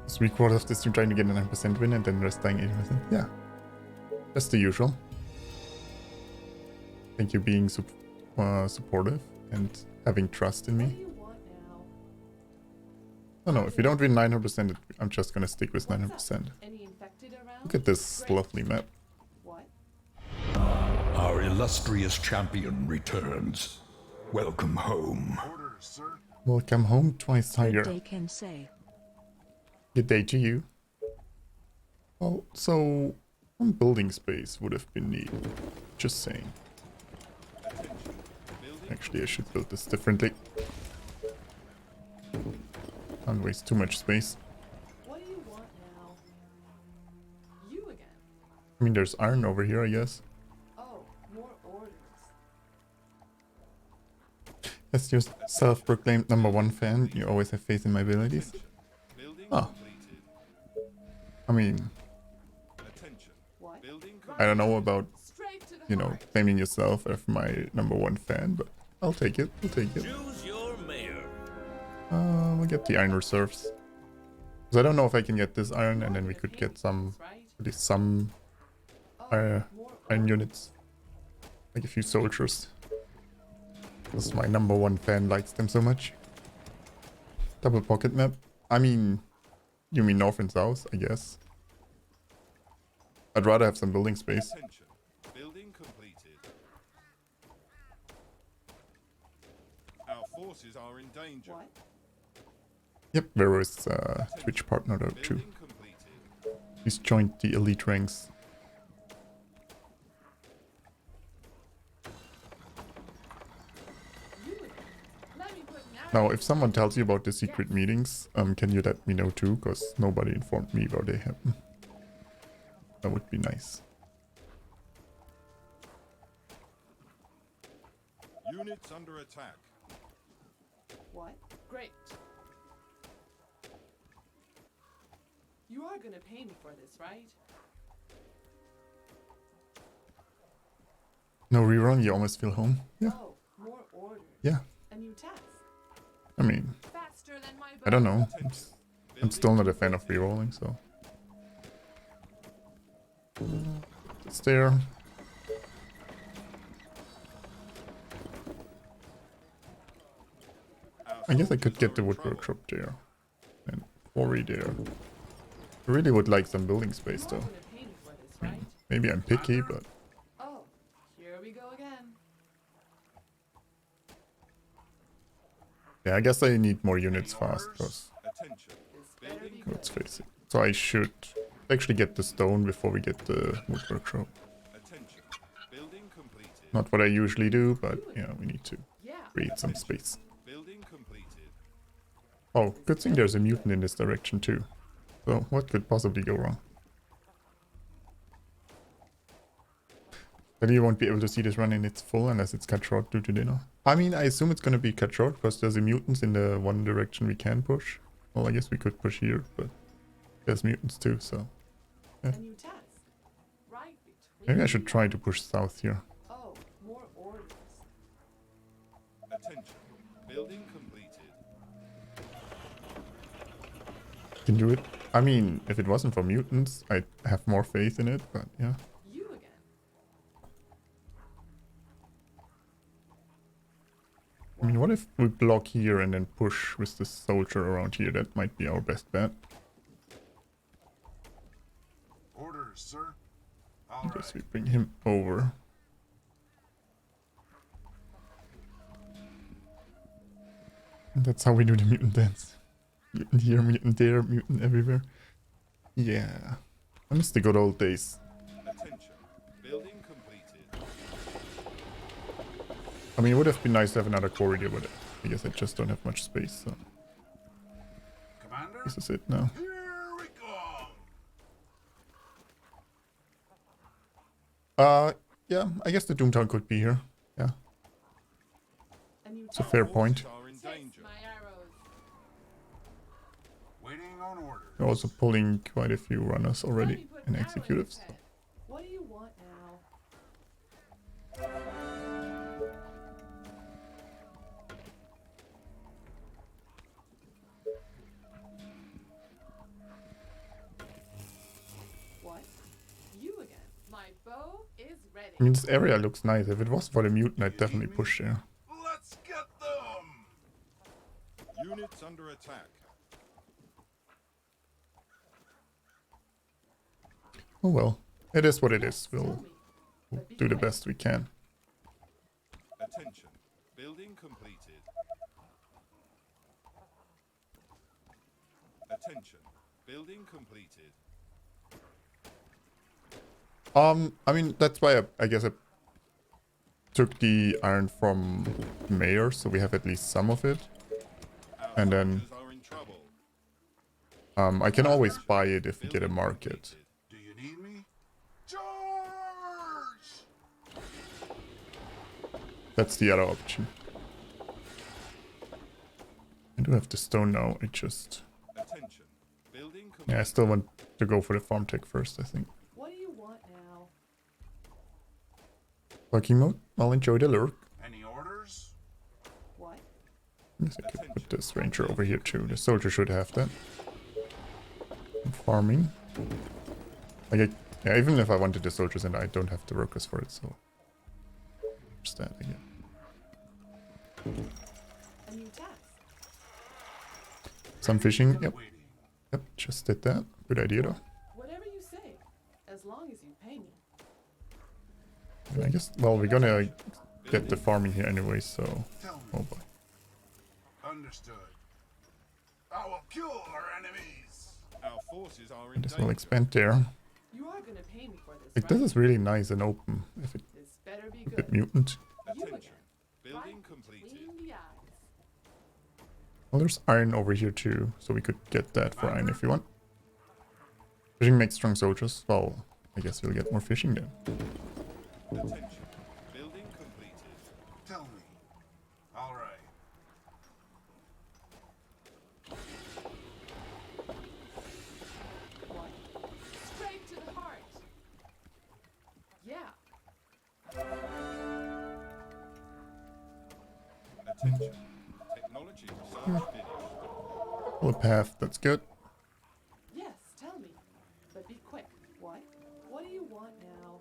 3/4 of the stream trying to get a 9% win and then the rest dying 80%. Yeah. That's the usual. Thank you being supportive and having trust in me. Oh no, if you don't win 900%, I'm just gonna stick with 900%. Look at this lovely map. Our illustrious champion returns. Welcome home. Welcome home, twice tiger. Good day, Kensei. Good day to you. Well, so some building space would have been needed. Just saying. Actually, I should build this differently. Can't waste too much space. What do you want now? You again? I mean, there's iron over here, I guess. Oh, more orders. As your self-proclaimed #1 fan, you always have faith in my abilities. Oh. I mean, What? I don't know about, Straight to the you know, heart. claiming yourself as my #1 fan, but I'll take it. I'll take it. Choose your mayor. We'll get the iron reserves. Because I don't know if I can get this iron, and then we could get some, at least some iron units. Like a few soldiers. Because my #1 fan likes them so much. Double pocket map. I mean, you mean north and south, I guess. I'd rather have some building space. Attention. Building completed. Our forces are in danger. What? Yep, there is Twitch partner though too. Building completed. He's joined the elite ranks. You again? Let me put an arrow. Now, if someone tells you about the secret meetings, can you let me know too? Because nobody informed me where they happen. That would be nice. Units under attack. What? Great. You are gonna pay me for this, right? No rerun, you almost feel home. Yeah, Oh, more orders. yeah. A new task. I mean, Faster than my I don't bow. know. I'm still not a fan of rerolling, so. It's there. I guess I could get the wood workshop there. And quarry there. I really would like some building space You are though. gonna pay me for this, I mean, right? maybe I'm picky, but Oh, here we go again. yeah, I guess I need more units fast, because Attention. This better be let's good. face it. So I should actually get the stone before we get the wood workshop. Attention. Building completed. Not what I usually do, but yeah, we need to Yeah. create some space. Building completed. Oh, good thing there's a mutant in this direction too. So what could possibly go wrong? Then you won't be able to see this run in its full unless it's cut short due to dinner. I mean, I assume it's gonna be cut short because there's a mutants in the one direction we can push. Well, I guess we could push here, but there's mutants too, so A new task. Right between. maybe I should try to push south here. Oh, more orders. Attention. Building completed. Can do it. I mean, if it wasn't for mutants, I'd have more faith in it, but yeah. You again. I mean, what if we block here and then push with the soldier around here? That might be our best bet. Orders, sir. I All guess right. we bring him over. And that's how we do the mutant dance. Mutant here, mutant there, mutant everywhere. Yeah. I miss the good old days. Attention. Building completed. I mean, it would have been nice to have another quarry there, but I guess I just don't have much space, so Commander, this is it now. here we go. Yeah, I guess the Doomtown could be here. Yeah, A new it's a task. fair point. Forces are in Chase danger. my arrows. Waiting on orders. We're also pulling quite a few runners Let already me put and an arrow in executives. his head. What do you want now? I mean, this area looks nice. If it was for the mutant, I'd definitely push there. Let's get them! Units under attack. Oh well. It is what it is. Tell We'll me. But be do the quick. best we can. Attention. Building completed. Attention. Building completed. I mean, that's why I guess I took the iron from Mayor, so we have at least some of it. Our And then soldiers are in trouble. I can always buy it if we get a market. Do you need me? Charge! That's the other option. I do have the stone now. I just... Attention. Building completed. Yeah, I still want to go for the farm tech first, I think. What do you want now? Working mode? I'll enjoy the lurk. Any orders? What? Yes, I could put this ranger over here too. The soldier should have that. Farming. Like, yeah, even if I wanted the soldiers and I don't have the workers for it, so... There's that again. A new task. Some fishing. Yep, Waiting. yep, just did that. Good idea though. Whatever you say, as long as you pay me. And I guess, well, we're gonna get the farming here anyway, so... Tell me. Oh boy. Understood. I will kill our enemies! Our forces are in This will danger. expand there. You are gonna pay me for this, Like, right? this is really nice and open. If it This better be a bit good. mutant. You Attention. again. Building Right completed. between the eyes. Well, there's iron over here too, so we could get that for iron if you want. Fishing makes strong soldiers. Well, I guess we'll get more fishing then. Attention. Building completed. Tell me. Alright. What? Straight to the heart. Yeah. Attention. Technology research finished. Full path, that's good. Yes, tell me. But be quick. What? What do you want now?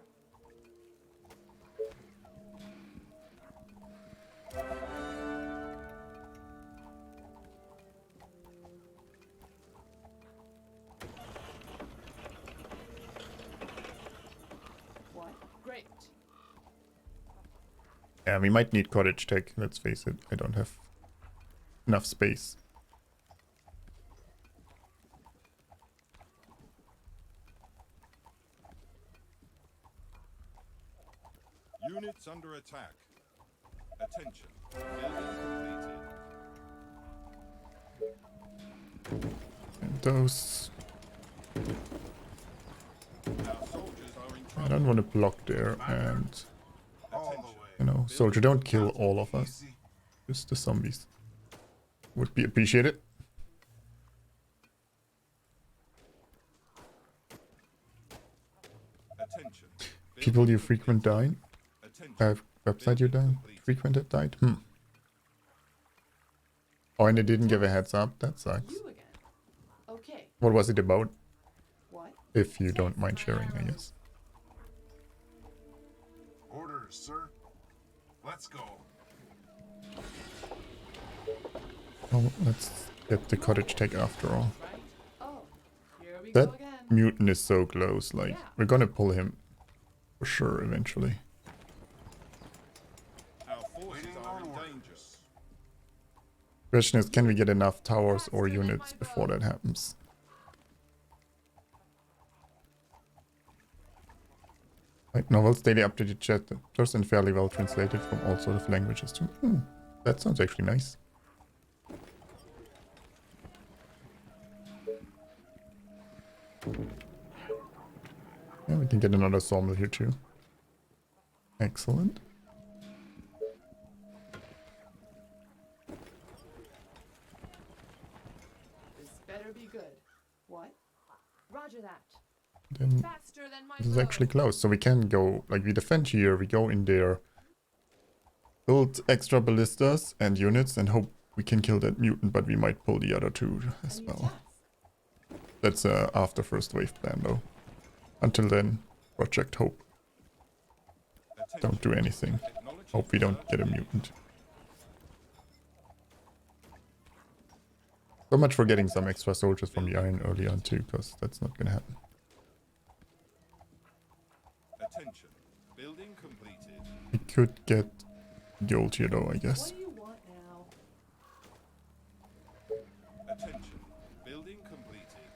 What? Great. Yeah, we might need cottage tech, let's face it. I don't have enough space. Units under attack. Attention. Building completed. And those... Our soldiers are in I trouble. don't want to block there, and... All the Attention. way. You know, soldier, don't kill all of us. Easy. Just the zombies. Would be appreciated. Attention. People you frequent dine? Attention. Website you dine? Frequented died? Oh, and they didn't give a heads up? That sucks. You again. Okay. What was it about? What? If you don't mind sharing, I guess. Orders, sir. Let's go. Well, let's get the cottage tech after all. Right? Oh, here we That go again. mutant is so close, like, we're gonna pull him for sure eventually. Our forces Waiting are on in orders. danger. Question is, can we get enough towers or units before that happens? Right, novels daily updated chapters and fairly well translated from all sorts of languages too. That sounds actually nice. Yeah, we can get another sawmill here too. Excellent. This better be good. What? Roger that. Then Faster than my this is bow. actually close, so we can go, like, we defend here, we go in there, build extra ballistas and units and hope we can kill that mutant, but we might pull the other two as A new well. task. That's after first wave plan though. Until then, Project Hope. don't do anything. Hope we don't get a mutant. So much for getting some extra soldiers from the iron early on too, because that's not gonna happen. Attention. Building completed. We could get gold here though, I guess. What do you want now? Attention. Building completed.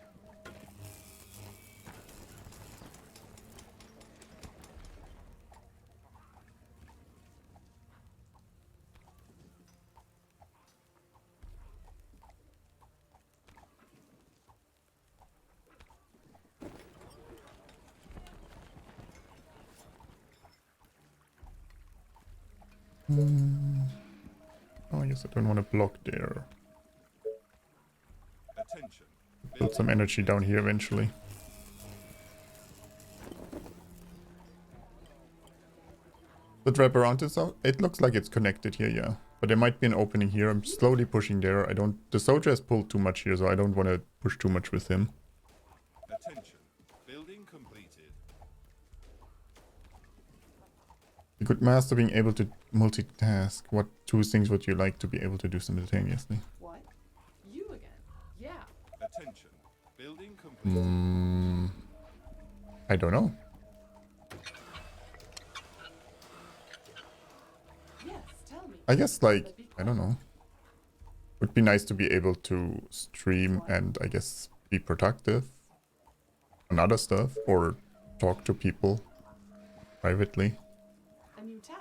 Oh, I guess I don't want to block there. Attention. Build some energy down here eventually. But wrap around this out. It looks like it's connected here, yeah. But there might be an opening here. I'm slowly pushing there. The soldier has pulled too much here, so I don't want to push too much with him. Attention. Building completed. You could master being able to multitask. What two things would you like to be able to do simultaneously? What? You again? Yeah. Attention. Building completed. I don't know. Yes, tell me. I guess, like, I don't know. Would be nice to be able to stream and, I guess, be productive on other stuff or talk to people privately. A new task.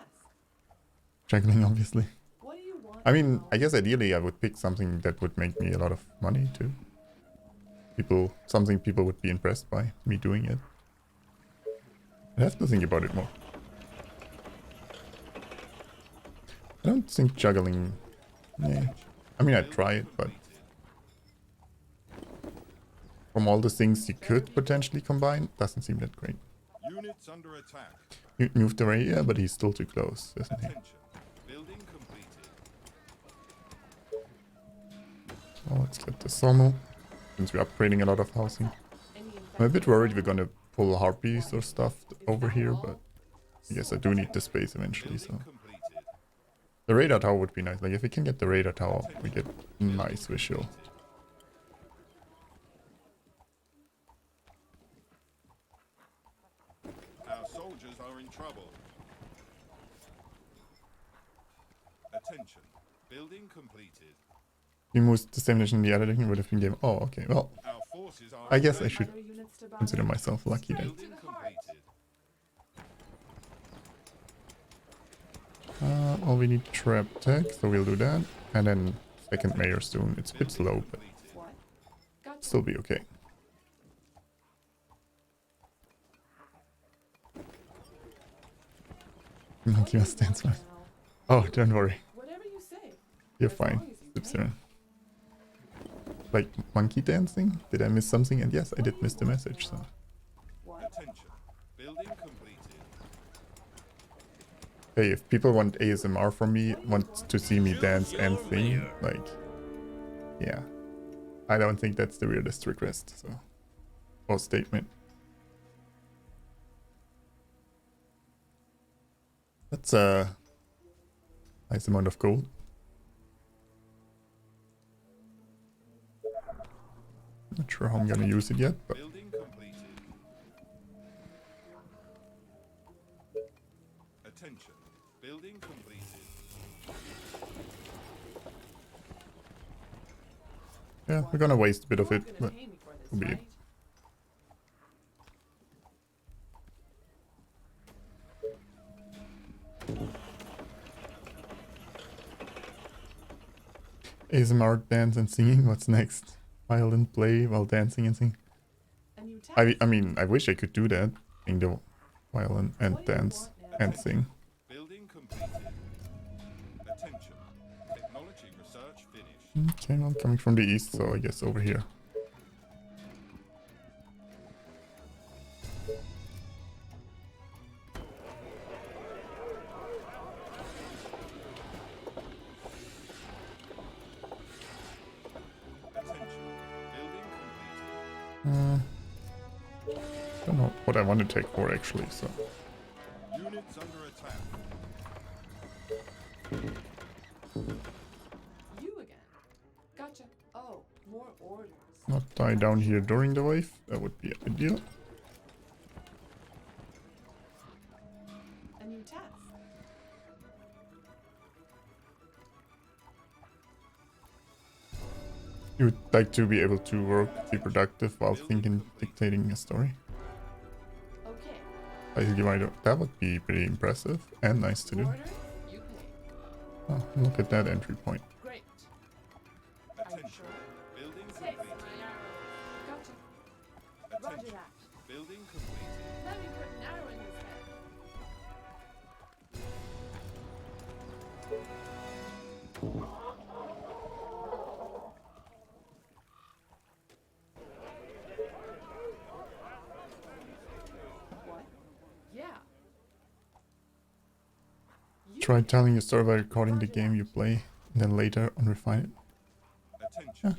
Juggling, obviously. What do you want I mean, now? I guess ideally I would pick something that would make me a lot of money too. Something people would be impressed by me doing it. I have to think about it more. I don't think juggling. Yeah. I mean, I'd try it, but from all the things you could potentially combine, doesn't seem that great. Units under attack. You moved away, yeah, but he's still too close, isn't he? Attention. Building completed. So let's get the sawmill, since we're upgrading a lot of housing. I'm a bit worried we're gonna pull harpies or stuff over here, but I guess I do need the space eventually, so. Completed. The radar tower would be nice. Like, if we can get the radar tower, we get nice visual. Our soldiers are in trouble. Attention. Building completed. We moved the same mission in the other direction would have been game. Oh, okay. Well, Our forces are I guess I in should Other units to buy? consider myself lucky then. Building completed. Well, we need trap tech, so we'll do that. And then second mayor soon. It's a bit slow, but What? Gotcha. still be okay. Monkey must dance Now, first. Oh, don't worry. whatever you say. You're As long fine. as you Sips pay. around. Like, monkey dancing? Did I miss something? And yes, I did miss the message, so. What? Attention. Building completed. Hey, if people want ASMR from me, want to see me dance and sing, like, yeah. I don't think that's the weirdest request, so. Or statement. That's a nice amount of gold. Not sure how I'm gonna use it yet, but Building completed. Attention. Building completed. yeah, we're gonna waste a bit of You're it, gonna but pay me for this, will be it. right? ASMR dance and singing, what's next? Violin play while dancing and singing. A new task. I mean, I wish I could do that. Sing the violin and What do you dance want now? and sing. Building completed. Attention. Technology research finished. Okay, well, coming from the east, so I guess over here. Attention. Building completed. Don't know what I want to take for actually, so. Units under attack. More orders. Not die down here during the wave. That would be ideal. A new task. You would like to be able to work, be productive while thinking, dictating a story. Okay. Basically, that would be pretty impressive and nice to do. Order, you pay. Oh, look at that entry point. Great. Are you Attention. sure? Building Take completed. my arrow. Gotcha. Roger Attention. that. Building completed. Let me put an arrow in his head. What? Yeah. You Try telling a story by recording the game you play, and then later on refine it. Attention.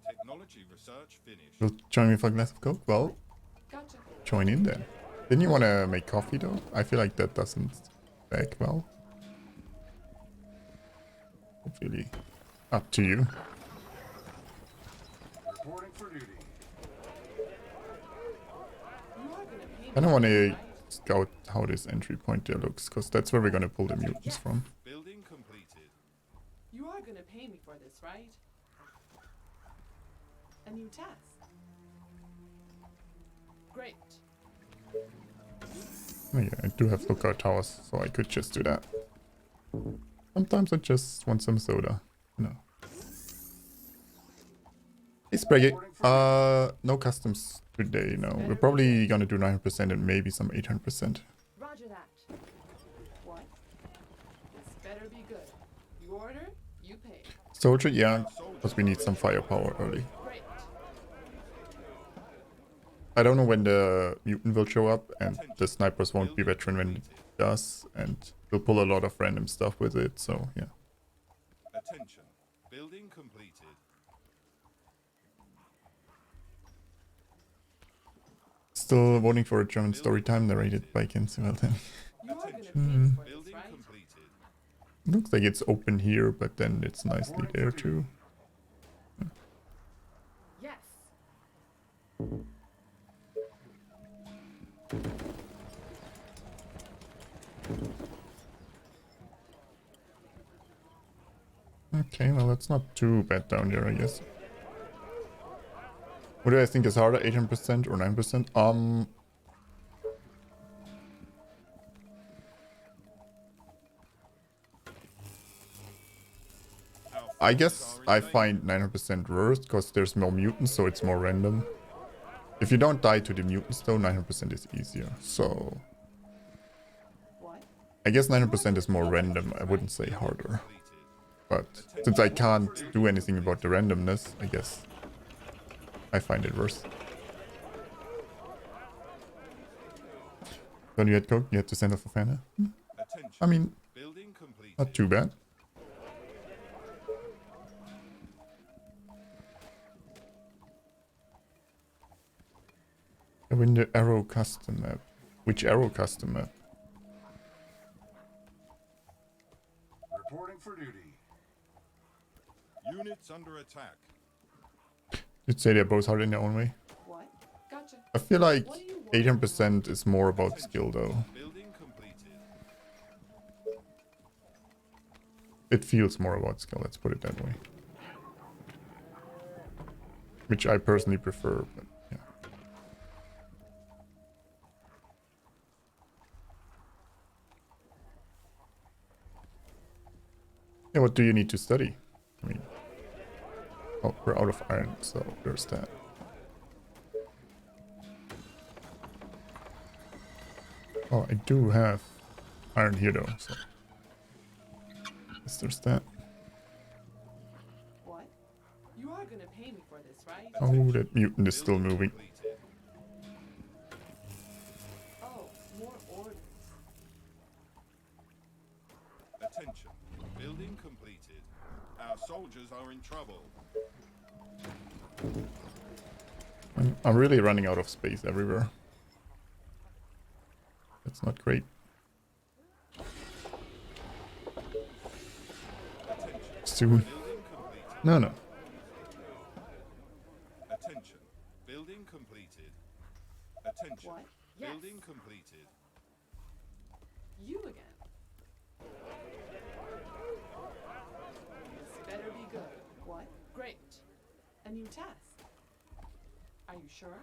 Technology research finished. Will join me for a glass of Coke? Well, Gotcha. join in then. Didn't you want to make coffee though? I feel like that doesn't bag well. Hopefully, up to you. Reporting for duty. You are gonna pay me. I don't want to right? scout how this entry point there looks, because that's where we're gonna pull the mutants from. Building completed. You are gonna pay me for this, right? A new task. Great. Oh yeah, I do have lookout towers, so I could just do that. Sometimes I just want some soda. No. Hey Spraggy, no customs today, no. We're probably gonna do 9% and maybe some 800%. Roger that. What? This better be good. You order, you pay. Soldier, yeah, because we need some firepower early. Great. I don't know when the mutant will show up, and the snipers won't be veteran when it does, and we'll pull a lot of random stuff with it, so yeah. Attention. Building completed. Still voting for a German story time narrated by KenseiTV. You are gonna pay Attention. me for this, Building right? completed. Looks like it's open here, but then it's nicely there too. Yes. Okay, well that's not too bad down there, I guess. What do I think is harder, 18% or 9%? I guess I find 900% worse because there's more mutants, so it's more random. If you don't die to the mutants though, 900% is easier. So What? I guess 900% is more random. I wouldn't say harder. But since I can't do anything about the randomness, I guess I find it worse. When you had Coke, you had to send off a fan. Attention. I mean, Building completed. not too bad. I win the arrow custom map. Which arrow custom map? Reporting for duty. Units under attack. You'd say they're both hard in their own way. What? Gotcha. I feel like What do you want? 18% is more about skill though. Building completed. It feels more about skill, let's put it that way. Which I personally prefer, but yeah. Yeah, what do you need to study? I mean, oh, we're out of iron, so there's that. Oh, I do have iron here though, so yes, there's that. What? You are gonna pay me for this, right? Oh, that mutant is still moving. Completed. Oh, more orders. Attention. Building completed. Our soldiers are in trouble. I'm really running out of space everywhere. That's not great. Attention. Soon. Building completed. No, no. Attention. What? Yes. Building completed. You again. This better be good. What? Great. A new task. Are you sure?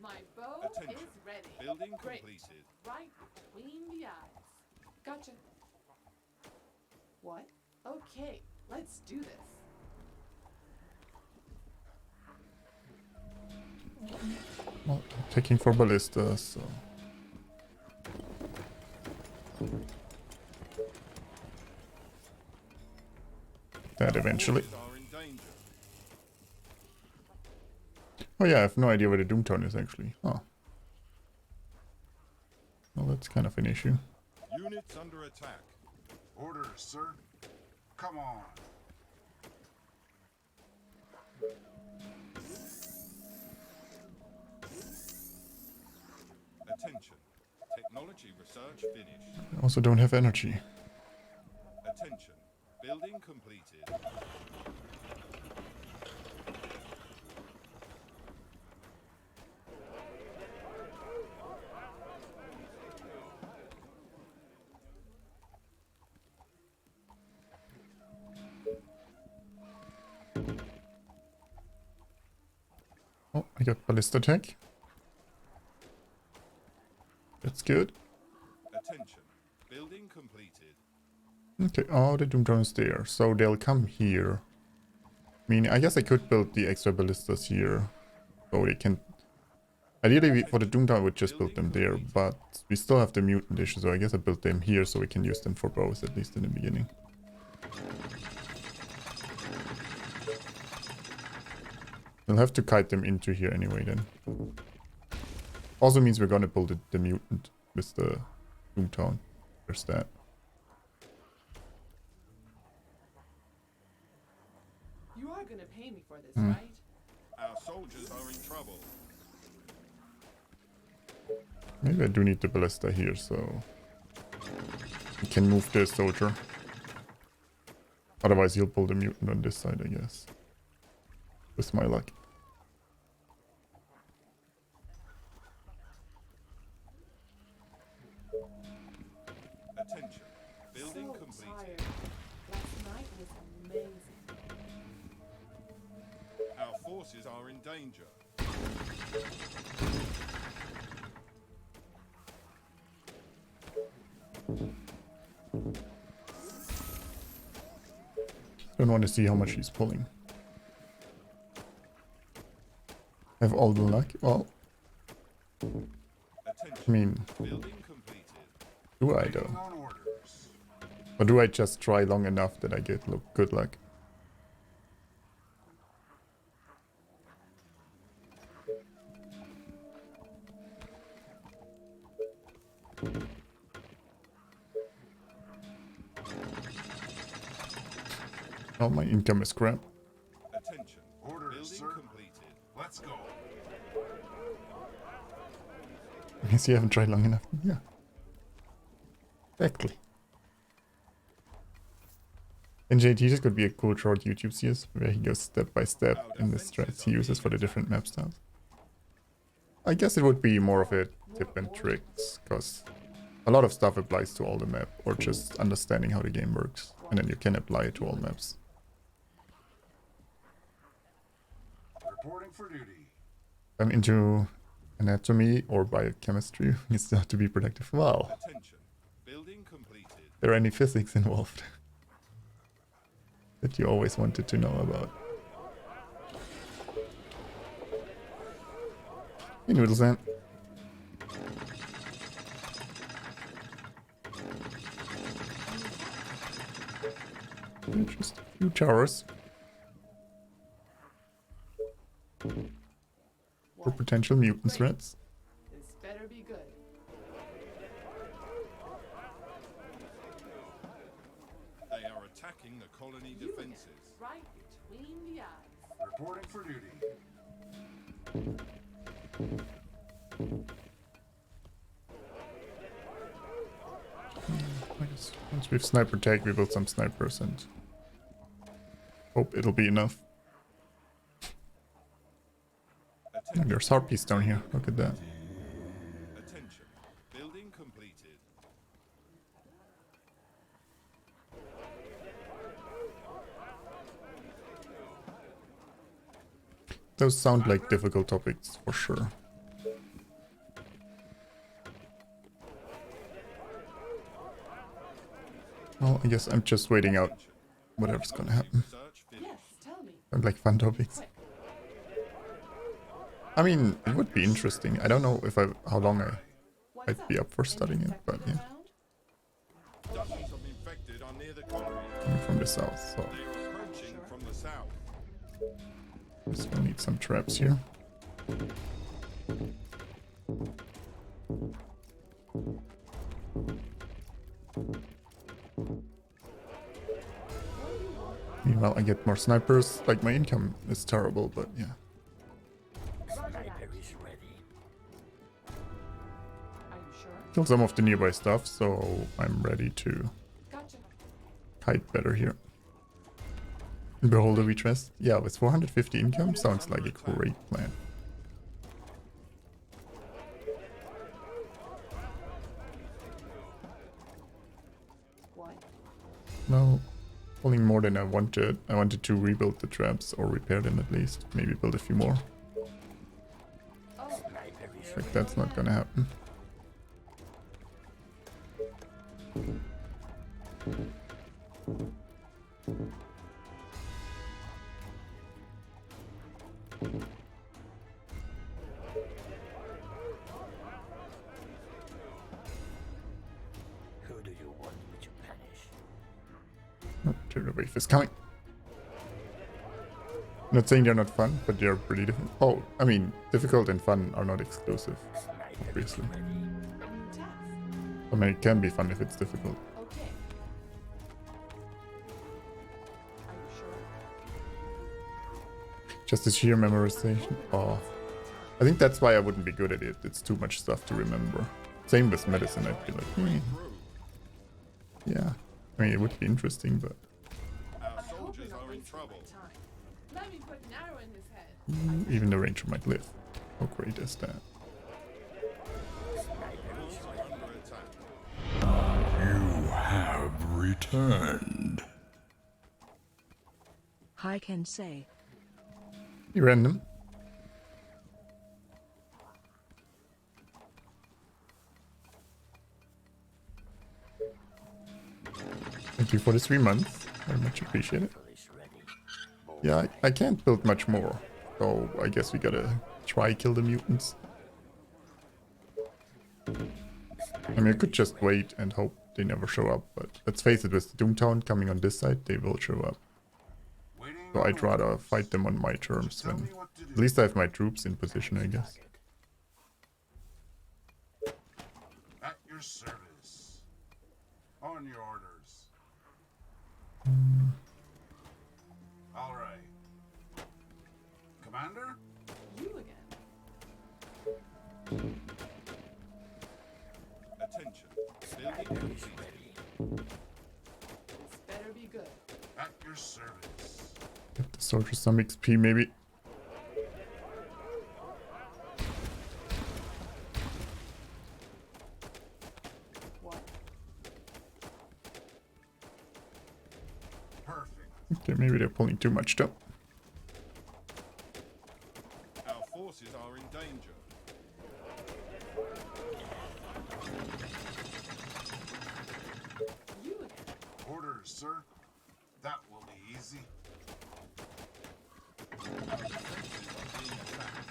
My bow Attention. is ready. Building Great. completed. Right between the eyes. Gotcha. What? Okay, let's do this. Well, I'm taking for ballistas, so. That eventually. Forces are in danger. Oh yeah, I have no idea where the Doomtown is actually. Oh. Well, that's kind of an issue. Units under attack. Orders, sir. Come on. Attention. Technology research finished. I also don't have energy. Attention. Building completed. Oh, I got ballista attack. That's good. Attention. Building completed. Okay, oh, the Doomtown is there. So they'll come here. I mean, I guess I could build the extra ballistas here. So they can... Ideally, for the Doomtown, I would just build them there. But we still have the Mutant issue, so I guess I built them here so we can use them for bows, at least in the beginning. We'll have to kite them into here anyway, then. Also means we're gonna build the Mutant with the Doomtown. There's that. You are gonna pay me for this, right? Our soldiers are in trouble. Maybe I do need the ballista here, so... we can move the soldier. Otherwise he'll pull the Mutant on this side, I guess. With my luck. Attention. Building So completed. tired. Last night was amazing. Our forces are in danger. Don't want to see how much he's pulling. Have all the luck? Well, Attention. I mean, Building completed. do I Waiting though? on orders. Or do I just try long enough that I get good luck? Oh, my income is crap. Attention. Orders, Building sir. completed. Let's go. I guess you haven't tried long enough. Yeah. Exactly. KenseiTV could be a cool short YouTube series where he goes step by step in the strats he uses for the different map styles. I guess it would be more of a tip and tricks, because a lot of stuff applies to all the map, or just understanding how the game works, and then you can apply it to all maps. Reporting for duty. I'm into anatomy or biochemistry, you still have to be productive. Wow, Attention. Building completed. there any physics involved that you always wanted to know about? Hey, Noodles Ant. Just a few towers for potential mutant threats. This better be good. They are attacking the colony You again. defenses. Right between the eyes. Reporting for duty. I guess once we've sniper tagged, we build some snipers and hope it'll be enough. Attention. There's harpies down here. Look at that. Those sound like difficult topics for sure. Well, I guess I'm just waiting out whatever's gonna happen. Research Yes, finished. tell me. Sound like fun topics. Quick. I mean, it would be interesting. I don't know if how long What's I'd be up for studying it, but yeah, Around? Dozens of infected are near the colony. I'm from the south, so They are approaching from the south. just gonna need some traps here. Meanwhile, I get more snipers. Like, my income is terrible, but yeah. Are you sure? Kill some of the nearby stuff, so I'm ready to Gotcha. hide better here. Beholder we trust. Yeah, with 450 income, sounds like a great plan. What? No, pulling more than I wanted. I wanted to rebuild the traps, or repair them at least. Maybe build a few more. Oh, Like, that's not gonna happen. Who do you want me to punish? Oh, the wave is coming. Not saying they're not fun, but they're pretty different. Oh, I mean, difficult and fun are not exclusive, obviously. a new task. I mean, it can be fun if it's difficult. Okay. Are you sure? Just the sheer memorization. Oh, I think that's why I wouldn't be good at it. It's too much stuff to remember. Same with medicine. I'd be like, yeah. I mean, it would be interesting, but Our soldiers are in trouble. Time. Let me put an arrow in his head. even the ranger might live. How great is that? Forces are under attack. You have returned. Hi Kensei. Be random. Thank you for the 3 months. Very much appreciated. Yeah, I can't build much more. So I guess we gotta try kill the mutants. I mean, I could just wait and hope they never show up, but let's face it, with the Doomtown coming on this side, they will show up. Waiting So on I'd rather orders. fight them on my terms Just tell when me what to do. at least I have my troops in position, I guess. At your service. On your orders. All right. Commander? You again. Attention. Building completed. This better be good. At your service. Get the soldiers some XP maybe. What? Perfect. Okay, maybe they're pulling too much though. Our forces are in danger. You again. Orders, sir. That will be easy. Our defenses are being attacked.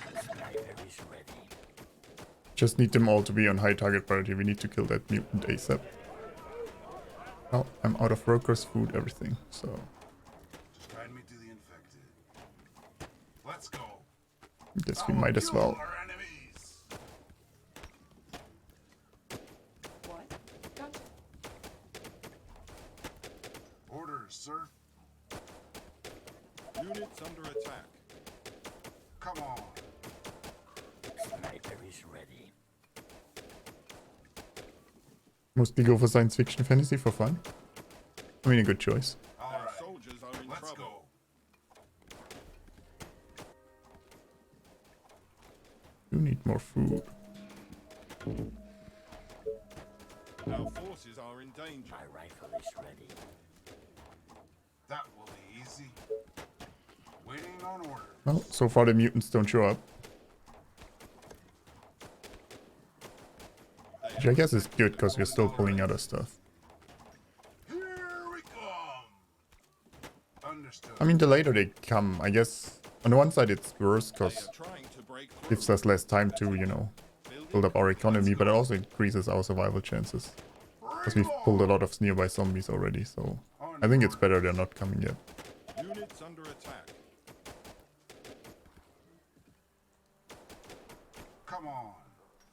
Just need them all to be on high target priority. We need to kill that mutant ASAP. Well, I'm out of workers, food, everything, so Just guide me to the infected. Let's go. I guess I we will might as kill well. our enemies. What? Gotcha. Orders, sir. Units under attack. Come on. Mostly go for science fiction fantasy for fun. I mean, a good choice. All Our right. soldiers are in Let's trouble. You need more food. Our forces are in danger. That will be easy. Waiting on orders. Well, so far the mutants don't show up. Which I guess is good because we're still pulling other stuff. Here we come. Understood. I mean, the later they come, I guess on the one side it's worse They because are trying to break it through. gives us less time to, you know, build up our economy, but it also increases our survival chances. Because we've pulled a lot of nearby zombies already, so I think it's better they're not coming yet. Units under attack. Come on.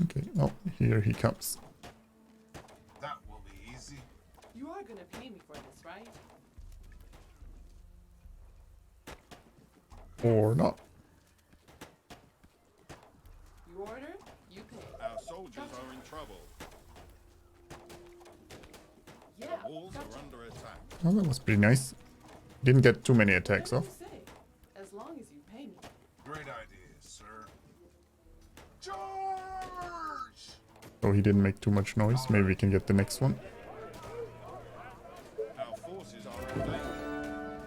Okay, oh, here he comes. That will be easy. You are gonna pay me for this, right? Or not. You order, you pay. Our soldiers are in trouble. Yeah. The walls gotcha. are under attack. Oh, that was pretty nice. Didn't get too many attacks Whatever off. you say, as long as you pay me. Great idea, sir. Charge! So he didn't make too much noise. Maybe we can get the next one. Our forces are in danger.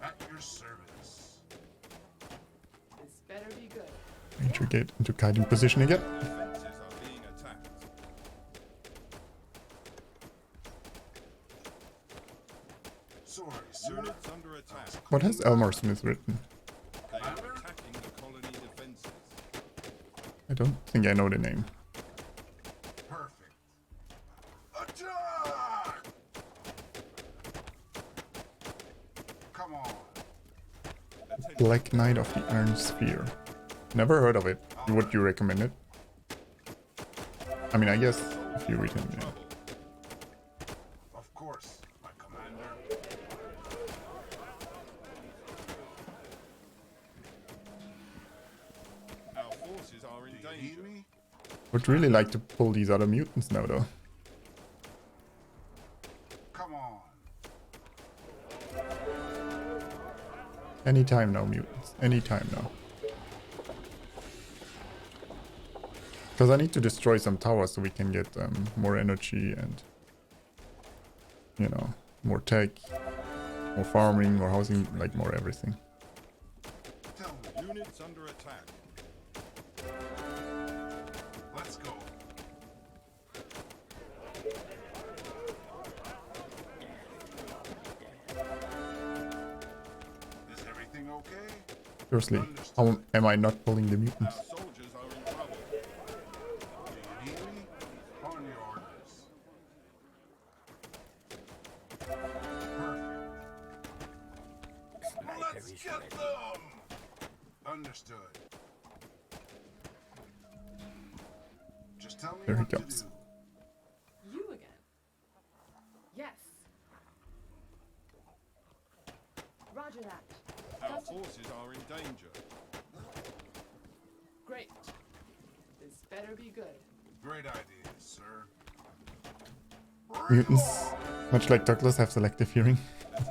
At your service. This better be good. Need to get into guiding position again. Defenses are being attacked. Sorry, sir. Units under attack. What has Elmore Smith written? They are attacking the colony defenses. I don't think I know the name. Perfect. Attack! Come on. Attention. Black Knight of the Iron Sphere. Never heard of it. Would you recommend it? I mean, I guess if you read him, yeah. Trouble. Of course, my commander. Our forces are in Do you danger. need me? Would really like to pull these other mutants now, though. Come on. Anytime now, mutants. Anytime now. Because I need to destroy some towers so we can get more energy and, you know, more tech, more farming, more housing, like more everything. Tell me. Units under attack. Let's go. Is everything okay? Seriously, how am I not pulling the Our mutants? soldiers are in trouble. Do you need me? On your orders. Perfect. Sniper Let's is get ready. them! Understood. Just tell me There he what to comes. do. You again. Yes. Roger that. Our forces are in danger. Great. This better be good. Great idea, sir. Mutants, much like Douglas, have selective hearing.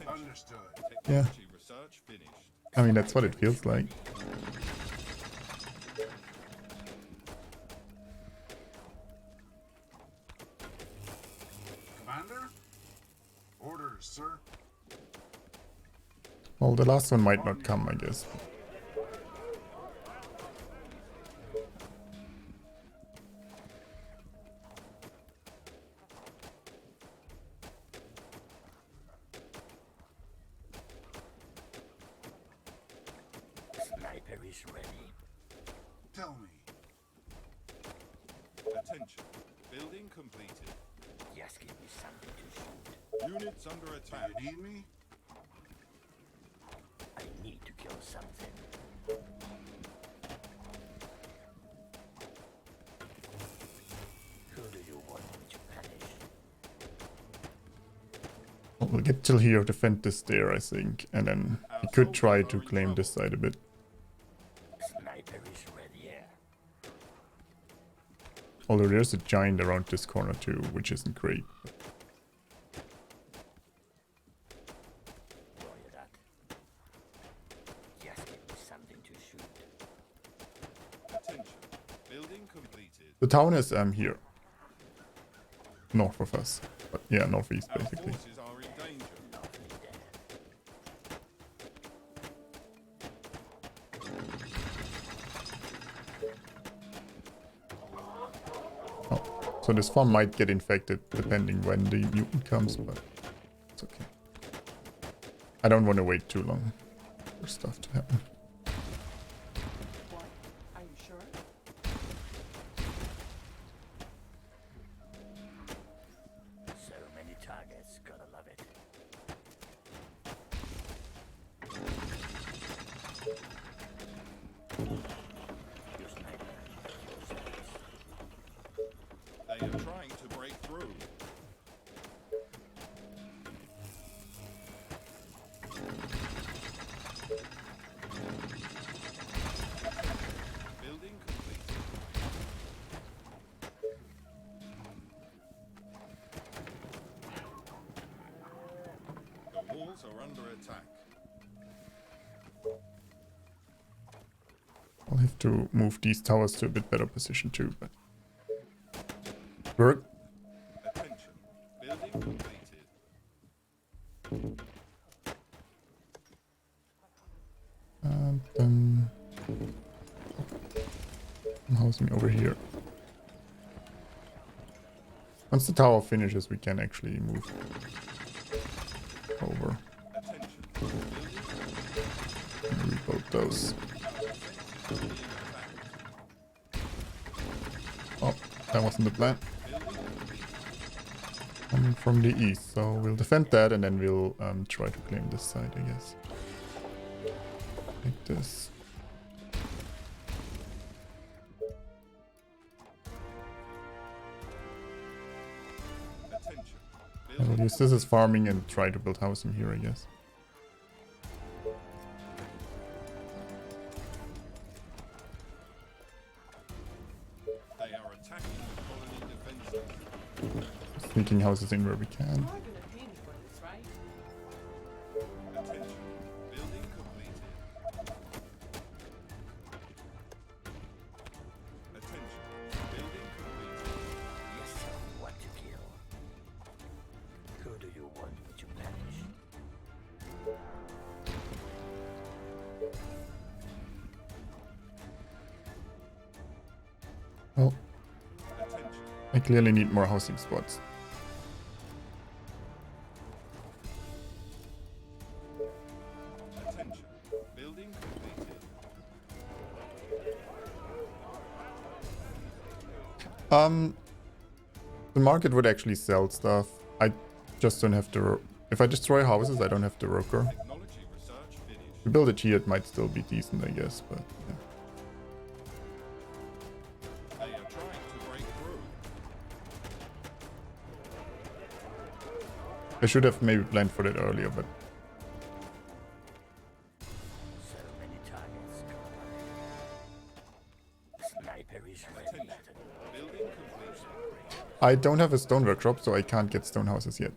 Understood. Technology research finished. I mean, that's what it feels like. Commander? Orders, sir. Well, the last one might not come, I guess. Sniper is ready. Tell me. Attention. Building completed. Just give me something to shoot. Units under Do attack. you need me? I need to kill something. Who do you want me to punish? Well, we'll get till here, defend this there, I think. And then we could try to claim this side a bit. Sniper is ready. Yeah. Although there's a giant around this corner too, which isn't great. Roger that. Just give me something to shoot. Attention. Building completed. The town is here. North of us. But yeah, northeast Our basically. forces are in danger. Lovely there. So this farm might get infected depending when the mutant comes, but it's okay. I don't want to wait too long for stuff to happen. What? Are you sure? So many targets, gotta love it. Your sniper kills us. They are trying to break through. Building completed. The walls are under attack. I'll have to move these towers to a bit better position too, but work. Attention. Building completed. And then house me over here. Once the tower finishes, we can actually move over Attention. and rebuild those. Oh, that wasn't the plan. Coming from the east, so we'll defend that and then we'll try to claim this side, I guess. Like this. Attention. I will use this as farming and try to build housing here, I guess. They are attacking the colony defenses. Sneaking houses in where we can. You're gonna pay me for this, right? Attention. Building completed. Attention. Building completed. Yes, sir. What to kill? Who do you want me to punish? Well, Attention. I clearly need more housing spots. Attention. Building completed. The market would actually sell stuff. I just don't have to... If I destroy houses, I don't have to worker. Technology research finished. If we build it here, it might still be decent, I guess, but yeah. They are trying to break through. I should have maybe planned for that earlier, but So many targets, gotta love it. Sniper is ready. Attention. Building completed. I don't have a stone workshop, so I can't get stone houses yet.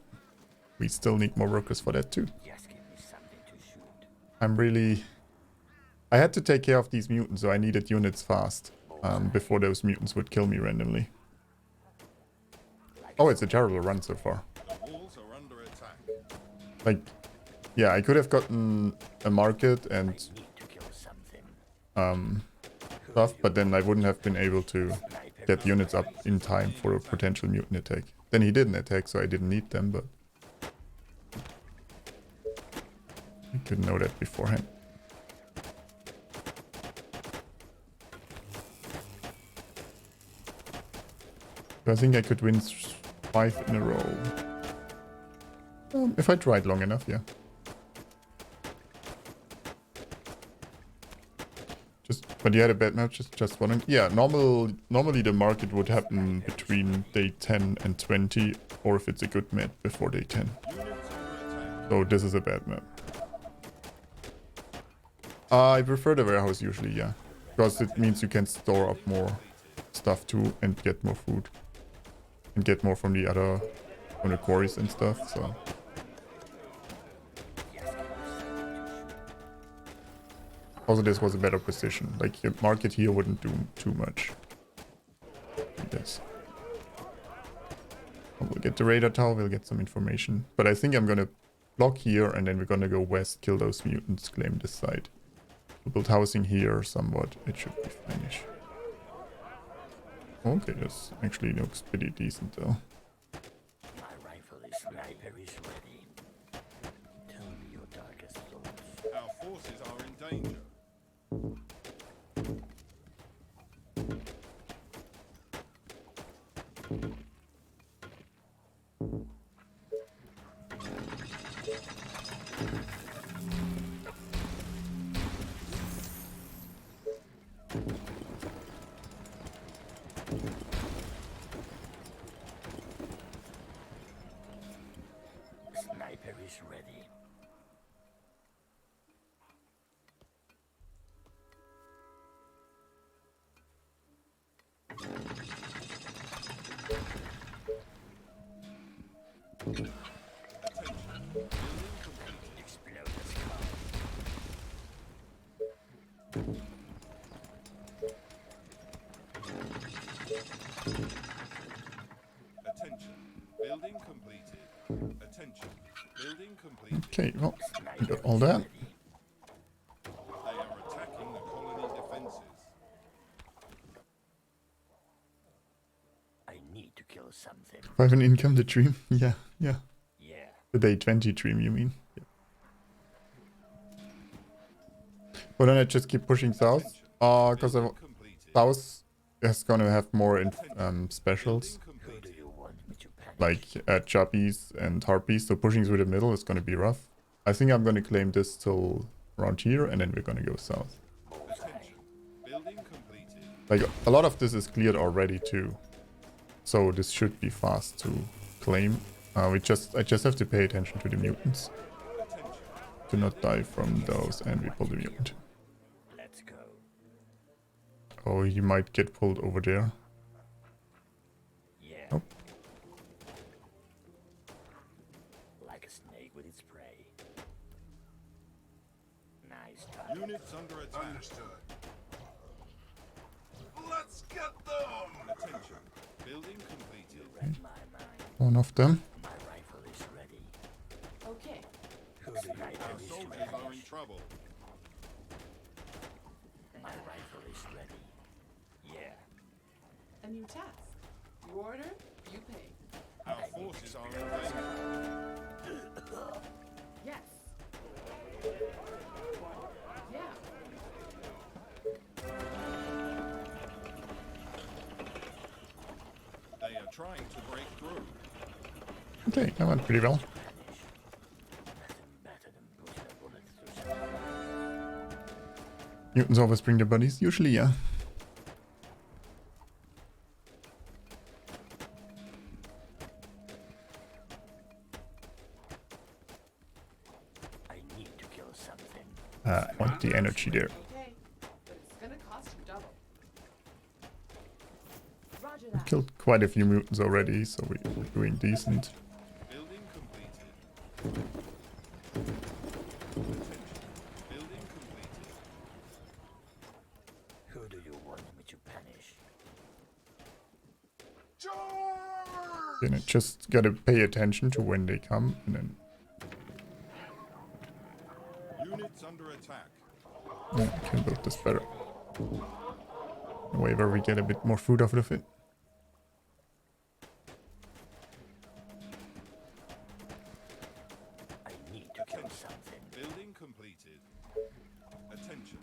We still need more workers for that too. Just give me something to shoot. I'm really... I had to take care of these mutants, so I needed units fast. Before those mutants would kill me randomly. Oh, it's a terrible run so far. The walls are under attack. Like, yeah, I could have gotten a market and Need to kill something. stuff, but then I wouldn't have been able to Sniper get units up in time for a potential mutant attack. Then he didn't attack, so I didn't need them, but I couldn't know that beforehand. So I think I could win 5 in a row. If I tried long enough, yeah. But you had a bad match, just wondering. Yeah, normally the market would happen between day 10 and 20, or if it's a good map, before day 10. Units under attack. So this is a bad map. I prefer the warehouse usually, yeah. Because it means you can store up more stuff too and get more food. And get more from the other, from the quarries and stuff, so. Also, this was a better position. Like, your market here wouldn't do too much. I guess. We'll get the radar tower, we'll get some information. But I think I'm gonna block here, and then we're gonna go west, kill those mutants, claim this side. We'll build housing here somewhat. It should be finish. Okay, this actually looks pretty decent though. My rifle is sniper is ready. Tell me your darkest thoughts. Our forces are in danger. Sniper is ready. Explode the skull. Attention. Building completed. Attention. Building completed. Okay, well, we got Sniper all is that. ready. They are attacking the colony defenses. I need to kill something. 5 an income, the dream. Yeah, yeah. Yeah. The day 20 dream, you mean? Yeah. But then I just keep pushing south. Because Building completed. south is gonna have more specials. Building Who do completed. you want me to punish? Like chubbies and harpies, so pushing through the middle is gonna be rough. I think I'm gonna claim this till around here, and then we're gonna go south. Attention. Building completed. Like, a lot of this is cleared already too. So this should be fast to claim. I just have to pay attention to the mutants. Attention. To not die from those, and we pull the mutant. Let's go. Oh, he might get pulled over there. Yeah. Nope. Like a snake with its prey. Nice target. Units under attack. Understood. Let's get them! Attention. Building completed. Read my mind. One of them. My rifle is ready. Okay. Who do you Our want me to soldiers are in punish? trouble. My rifle is ready. Yeah. A new task. You order, you pay. Our forces are in danger. Yes. Yeah. They are trying to break through. Okay, that went pretty well. Punish. Nothing better than putting a bullet through someone. Mutants always bring their buddies. Usually, yeah. I need to kill something. I want the energy there. Okay. But it's gonna cost you double. Roger that. Killed quite a few mutants already, so we're doing decent. Building completed. Attention. Building completed. Who do you want me to punish? Charge! Then I just gotta pay attention to when they come, and then Units under attack. I can build this better. A way where we get a bit more food out of it. I need to kill something. Building completed. Attention.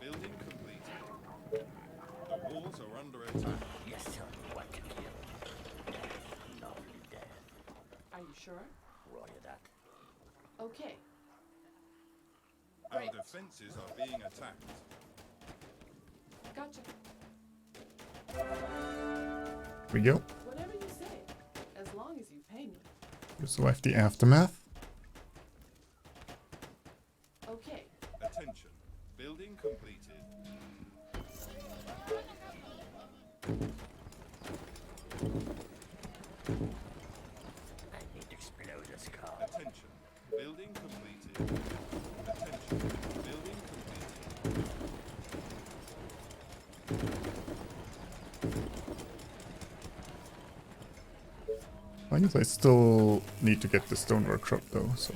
Building completed. The walls are under attack. Yes, tell me what to kill. Lovely death. Are you sure? Roger that. Okay. Our Great. defenses are being attacked. Gotcha. Here we go. Whatever you say. As long as you pay me. We survive the aftermath. Okay. Attention. Building completed. I need to explode the skull. Attention. Building completed. Attention. Building completed. I guess I still need to get the stone workshop though, so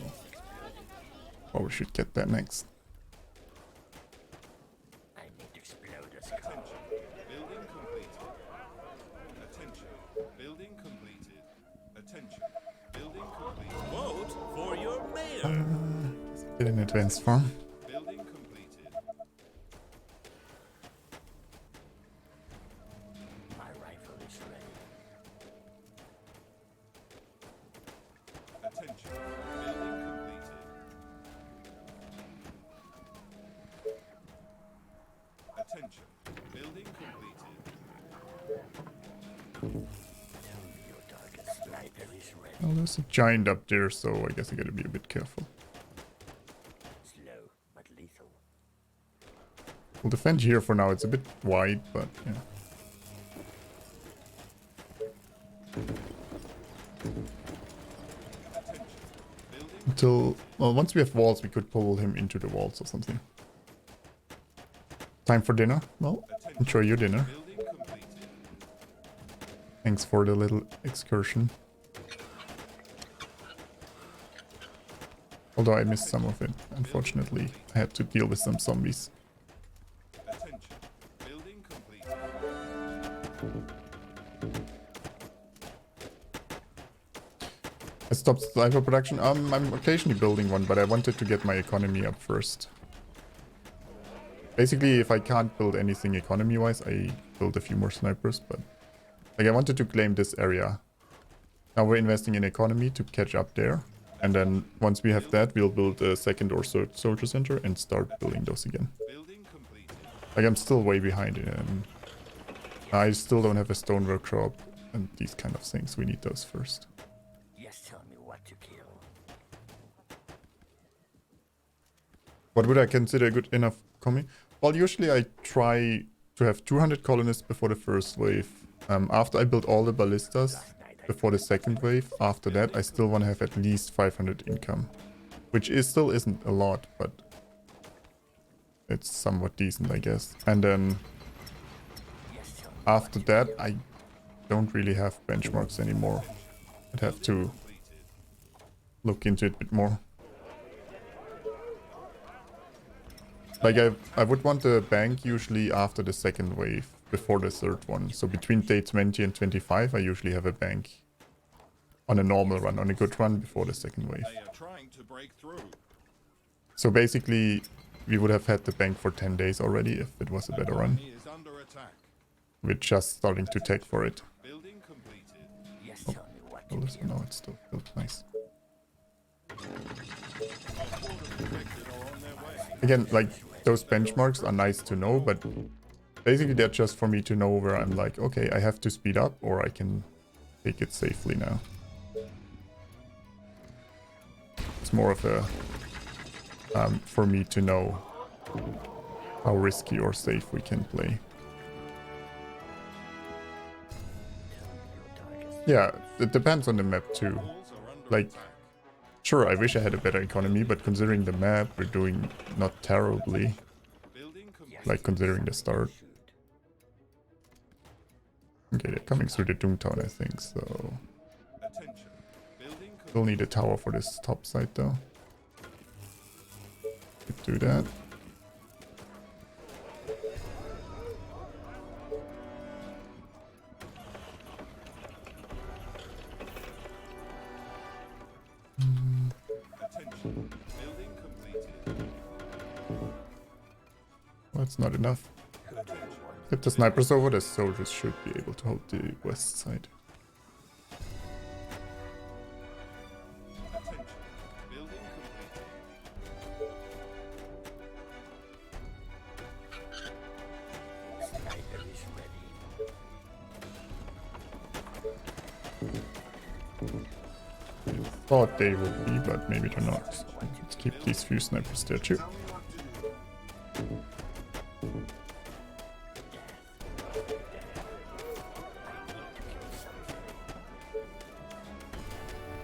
probably should get that next. I need to explode the skull. Attention. Building completed. advanced farm. Building completed. My rifle is ready. Attention. Building completed. Attention. Building completed. Tell me your darkest sniper is ready. Well, there's a giant up there, so I guess I gotta be a bit careful. Slow but lethal. We'll defend here for now. It's a bit wide, but yeah. Until, well, once we have walls, we could pull him into the walls or something. Time for dinner? Well, enjoy your dinner. Building completed. Thanks for the little excursion. Although I missed some of it, unfortunately. I had to deal with some zombies. Attention. Building completed. I stopped sniper production. I'm occasionally building one, but I wanted to get my economy up first. Basically, if I can't build anything economy-wise, I build a few more snipers, but... Like, I wanted to claim this area. Now we're investing in economy to catch up there. And then, once we have that, we'll build a second or third soldier center and start building those again. Building completed. Like, I'm still way behind, and I still don't have a stone workshop and these kind of things. We need those first. Yes, tell me what to kill. What would I consider a good enough economy? Well, usually I try to have 200 colonists before the first wave. After I build all the ballistas before the second wave, after that I still want to have at least 500 income. Which still isn't a lot, but it's somewhat decent, I guess. And then after that, I don't really have benchmarks anymore. I'd have to look into it a bit more. Like, I would want the bank usually after the second wave, before the third one. So between day 20 and 25, I usually have a bank on a normal run, on a good run before the second wave. They are trying to break through. So basically, we would have had the bank for 10 days already if it was a better run. Economy is under attack. We're just starting to tech for it. Building completed. Yes, tell me what to Well, this kill. one, no, it's still built nice. Our border protected are on their way. Again, like, those benchmarks are nice to know, but basically they're just for me to know where I'm like, okay, I have to speed up or I can take it safely now. It's more of a, for me to know how risky or safe we can play. Yeah, it depends on the map too. Walls are under Like, attack. sure, I wish I had a better economy, but considering the map, we're doing not terribly. Building completed. Like, considering the start. Okay, they're coming through the Doomtown, I think, so... Attention. Building We'll need a tower for this top side, though. Could do that. Attention. Building completed. Well, that's not enough. If the sniper's over, the soldiers should be able to hold the west side. Attention. Building completed. Sniper is ready. Thought they would be, but maybe they're not. Let's keep these few snipers there too. Tell me what to do.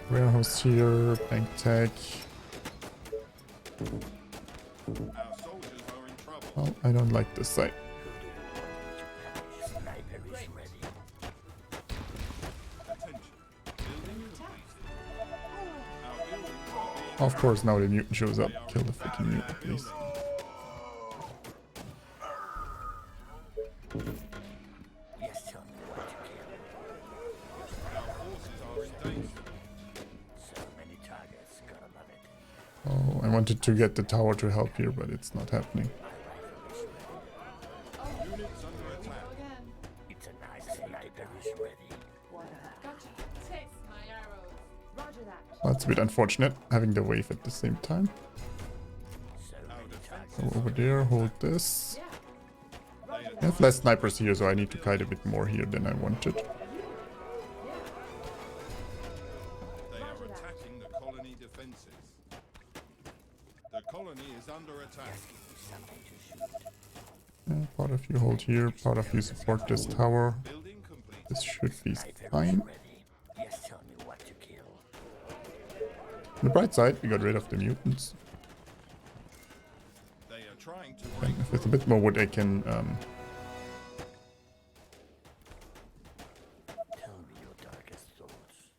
Warehouse here, bank tech. Our soldiers are in trouble. Well, I don't like this side. Sniper is ready. Attention. Building completed. Our buildings are being Of course, now the mutant shows up. Kill the freaking mutant, please. Yes, tell me what to kill. Our forces are in danger. So many targets, gotta love it. Oh, I want wanted to get the tower to help here, but it's not happening. Units under attack. Go again. It's a nice sniper is ready. What? Gotcha. Taste my arrows. Roger that. That's a bit unfortunate, having the wave at the same time. So Our many times. defenses Go over there, hold this. Yeah. I have less snipers here, so I need to kite a bit more here than I wanted. They are attacking the colony defenses. The colony is under attack. Something to shoot. Part of you hold here, part of you support this tower. Building complete. This should be Sniper fine. is ready. Just tell me what to kill. On the bright side, we got rid of the mutants. They are trying to break And with a bit more wood, I can Tell me your darkest thoughts.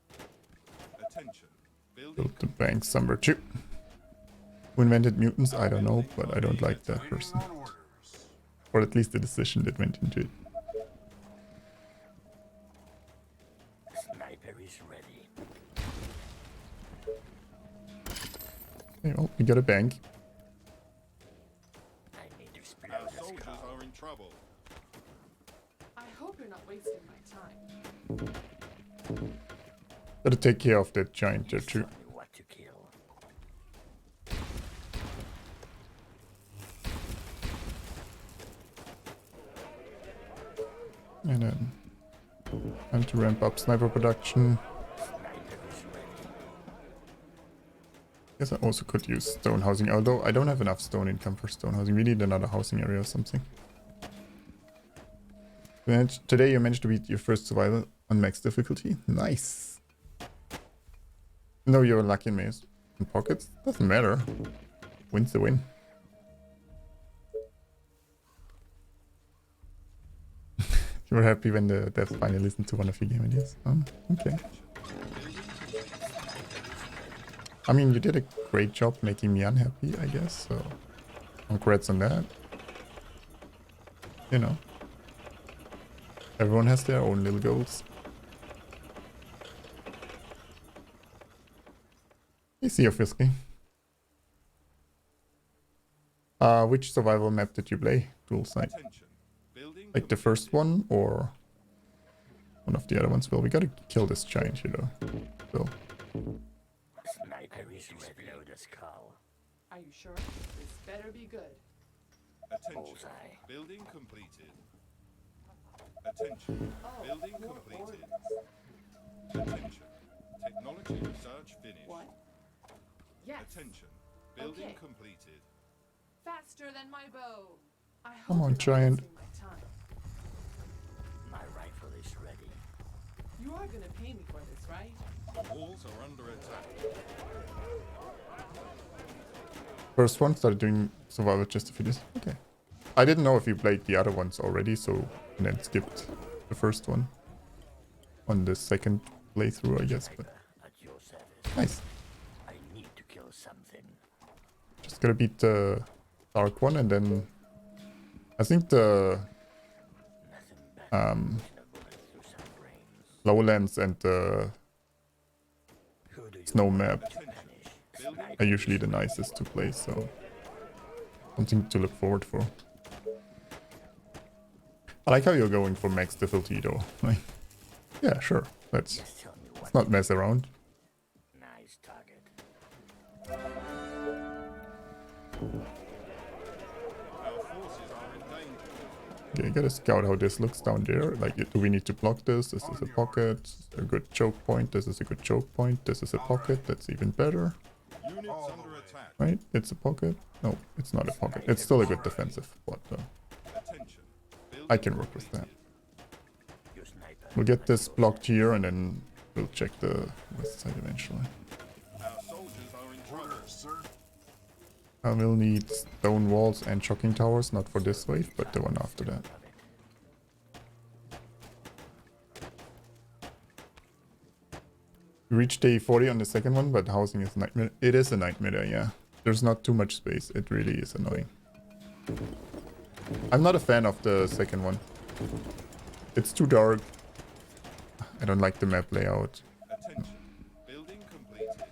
attention. Building build the bank somewhere too. Who invented mutants? I don't know, but I don't like that person. On orders. Or at least the decision that went into it. Sniper is ready. Okay, well, we got a bank. I need to explode Our this soldiers car. are in trouble. I hope you're not wasting my time. Gotta take care of that giant there too. Tell me what to kill. And then time to ramp up sniper production. Sniper is ready. Guess I also could use stone housing, although I don't have enough stone income for stone housing. We need another housing area or something. Today you managed to beat your first survival on max difficulty. Nice. No, you're lucky in maze. In pockets? Doesn't matter. Win's the win. You were happy when the devs finally listened to one of your game ideas. Okay. I mean, you did a great job making me unhappy, I guess, so congrats on that. You know. Everyone has their own little goals. Easy, obviously. Which survival map did you play? Dual side. Attention. Building Like the first one or one of the other ones? Well, we gotta kill this giant, you know. So, Sniper is ready. Explode the skull. Are you sure? This better be good. Attention. Bullseye. Building completed. Attention. Oh, Building more completed. orders. Attention. Technology research finished. What? Yes. Attention. Building Okay. completed. Faster than my bow. I hope Come on, you're not giant. wasting my time. My rifle is ready. You are gonna pay me for this, right? The walls are under attack. first one started doing survival just to finish. Okay. I didn't know if you played the other ones already, so and then skipped the first one on the second playthrough, I guess. But At your service. nice. I need to kill something. Just gotta beat the dark one, and then I think the Nothing better than a bullet through some brains. lowlands and the Who do you snow want map to punish? Sniper are usually the nicest to play, so something to look forward for. I like how you're going for max difficulty though. Like, yeah, sure. Let's Just tell me what. let's not mess around. Nice target. Our forces are in danger. Okay, gotta scout how this looks down there. Like, do we need to block this? This is a pocket. A good choke point. This is a good choke point. This is a pocket. That's even better. Units under attack. Right? It's a pocket. No, it's not a pocket. It's still a good defensive spot though. Attention. I can work with that. Your sniper. We'll get this blocked here and then we'll check the west side eventually. Our soldiers are in trouble. Orders, sir. I will need stone walls and shocking towers, not for this wave, but the one after that. We reached day 40 on the second one, but housing is a nightmare. It is a nightmare, yeah. There's not too much space. It really is annoying. I'm not a fan of the second one. It's too dark. I don't like the map layout. Attention. Building completed.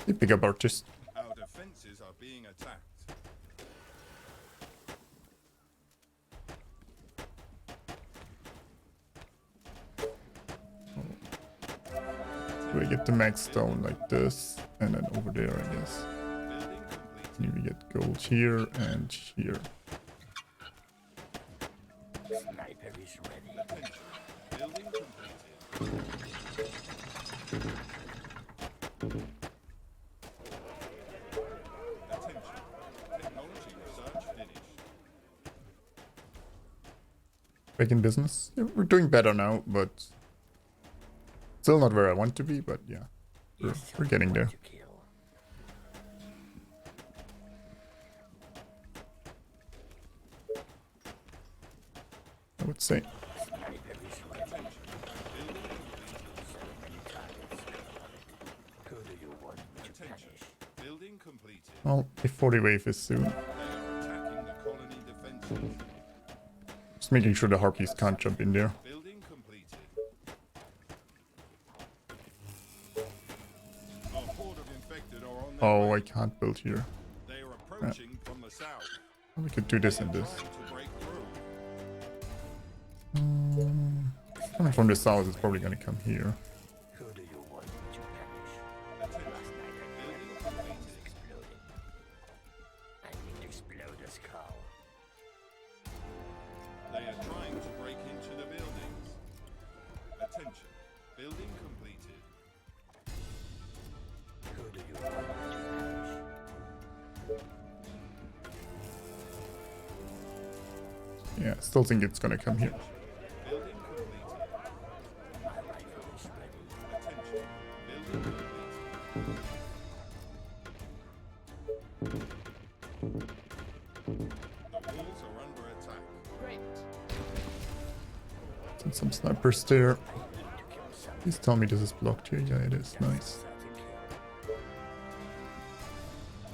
The pickup artist. Our defenses are being attacked. Do I get the max stone like this? And then over there, I guess. Building completed. Maybe we get gold here and here. Sniper is ready. Attention. Building completed. Attention. Technology research finished. Back in business. Yeah, we're doing better now, but still not where I want to be, but yeah. We're getting there. To kill. I would say. Sniper is ready. So many targets. Who do you want me to Attention. punish? Building completed. Well, the 40 wave is soon. They are attacking the colony defenses. Just making sure the harpies can't jump in there. Building completed. A horde of infected are on their Oh, way. I can't build here. They are approaching from the south. We could do this and this. Trying to break through. Coming from the south, it's probably gonna come here. Who do you want me to punish? Attention. Last night I Building is completed. exploding. I need to explode a skull. They are trying to break into the buildings. Attention. Building completed. Who do you want me to punish? Yeah, still think it's gonna come here. Building completed. My rifle is ready. Attention. Building completed. The walls are under attack. Great. Send some snipers there. I need to kill something. Please tell me this is blocked here. Yeah, it is. Nice.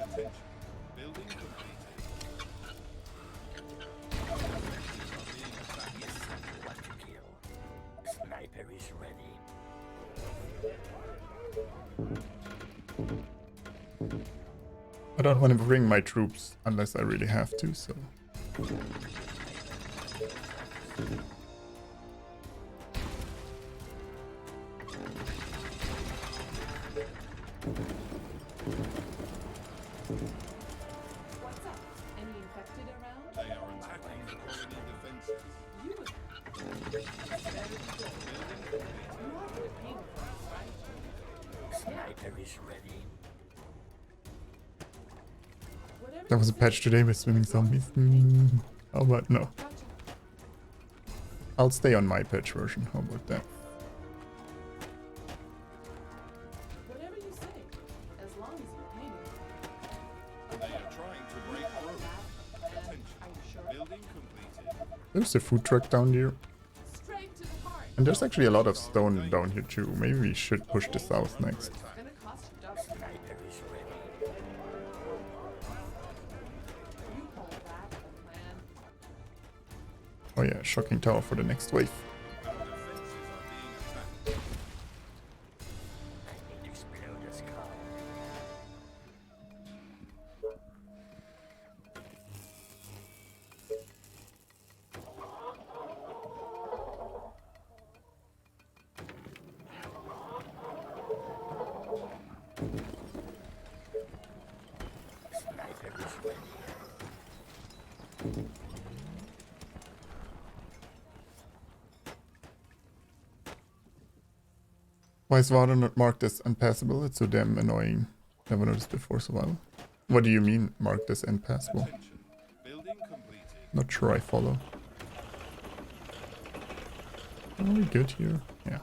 Attention. Building completed. Yes, I want to kill. Sniper is ready. I don't want to bring my troops unless I really have to, so. What's up? Any infected around? They are attacking the colony defenses. You would. Better be good. You offered a payment for us, right? Sniper is ready. Whatever There was a you say. patch today with swimming zombies. How about no? Gotcha. I'll stay on my patch version. How about that? Whatever you say, as long as you pay me. They are trying to break through. Attention. Are you sure? Building completed. There's a food truck down there. Straight to the heart. And there's actually a lot of stone down here too. Maybe we should push the south next. It's gonna cost you double. Sniper is ready. You pull that plan. Oh yeah, shocking tower for the next wave. Our defenses are being attacked. I need to explode a skull. Sniper is ready. Why is water not marked as unpassable? It's so damn annoying. Never noticed before, so well. What do you mean marked as unpassable? Attention. Building completed. Not sure I follow. Are we good here? Yeah.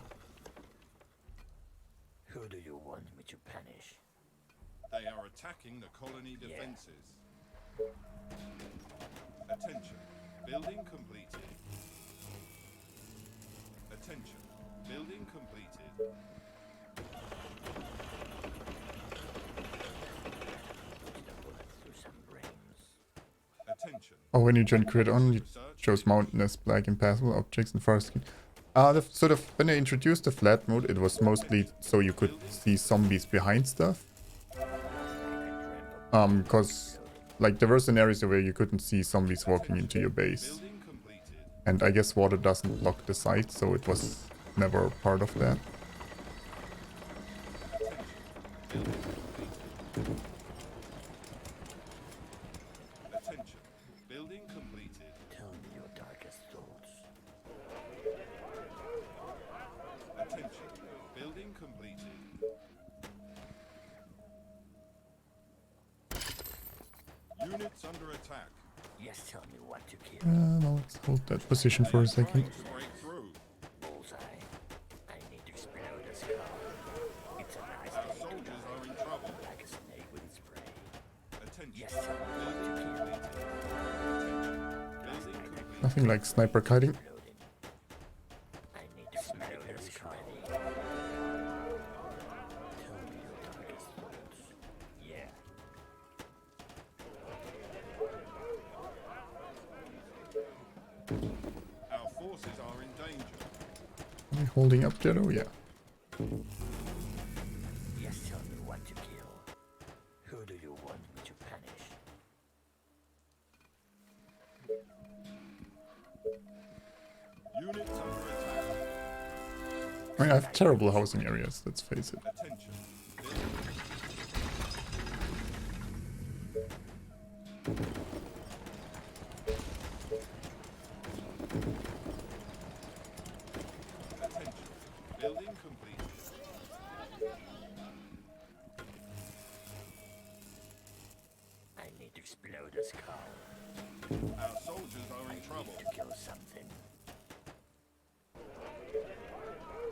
Who do you want me to punish? They are attacking the colony defenses. Attention. Building completed. Attention. Building completed. Put the bullet through some brains. Attention. Oh, when you join Crit on, it Research shows mountainous black impassable objects and far screen. When they introduced the flat mode, it was mostly so you could see zombies behind stuff. Because like there were scenarios where you couldn't see zombies walking into your base. Building completed. And I guess water doesn't block the site, so it was never part of that. Attention. Building completed. Tell me your darkest thoughts. Attention. Building completed. Units under attack. Yes, tell me what to kill. Well, let's hold that position for a second. To break through. Bullseye. I need to explode a skull. It's a nice Our day to soldiers die. are in trouble. Like a snake with its prey. Attention. Yes, tell me what to Building kill. completed. Attention. Building completed. Nothing like sniper kiting. Loading. I need to explode a skull. Tell me your darkest thoughts. Yeah. Our forces are in danger. Are we holding up there? Oh yeah. Yes, tell me what to kill. Who do you want me to punish? Units under attack. I mean, I have terrible housing areas, let's face it. Attention. Attention. Building completed. I need to explode a skull. Our soldiers are in trouble. To kill something.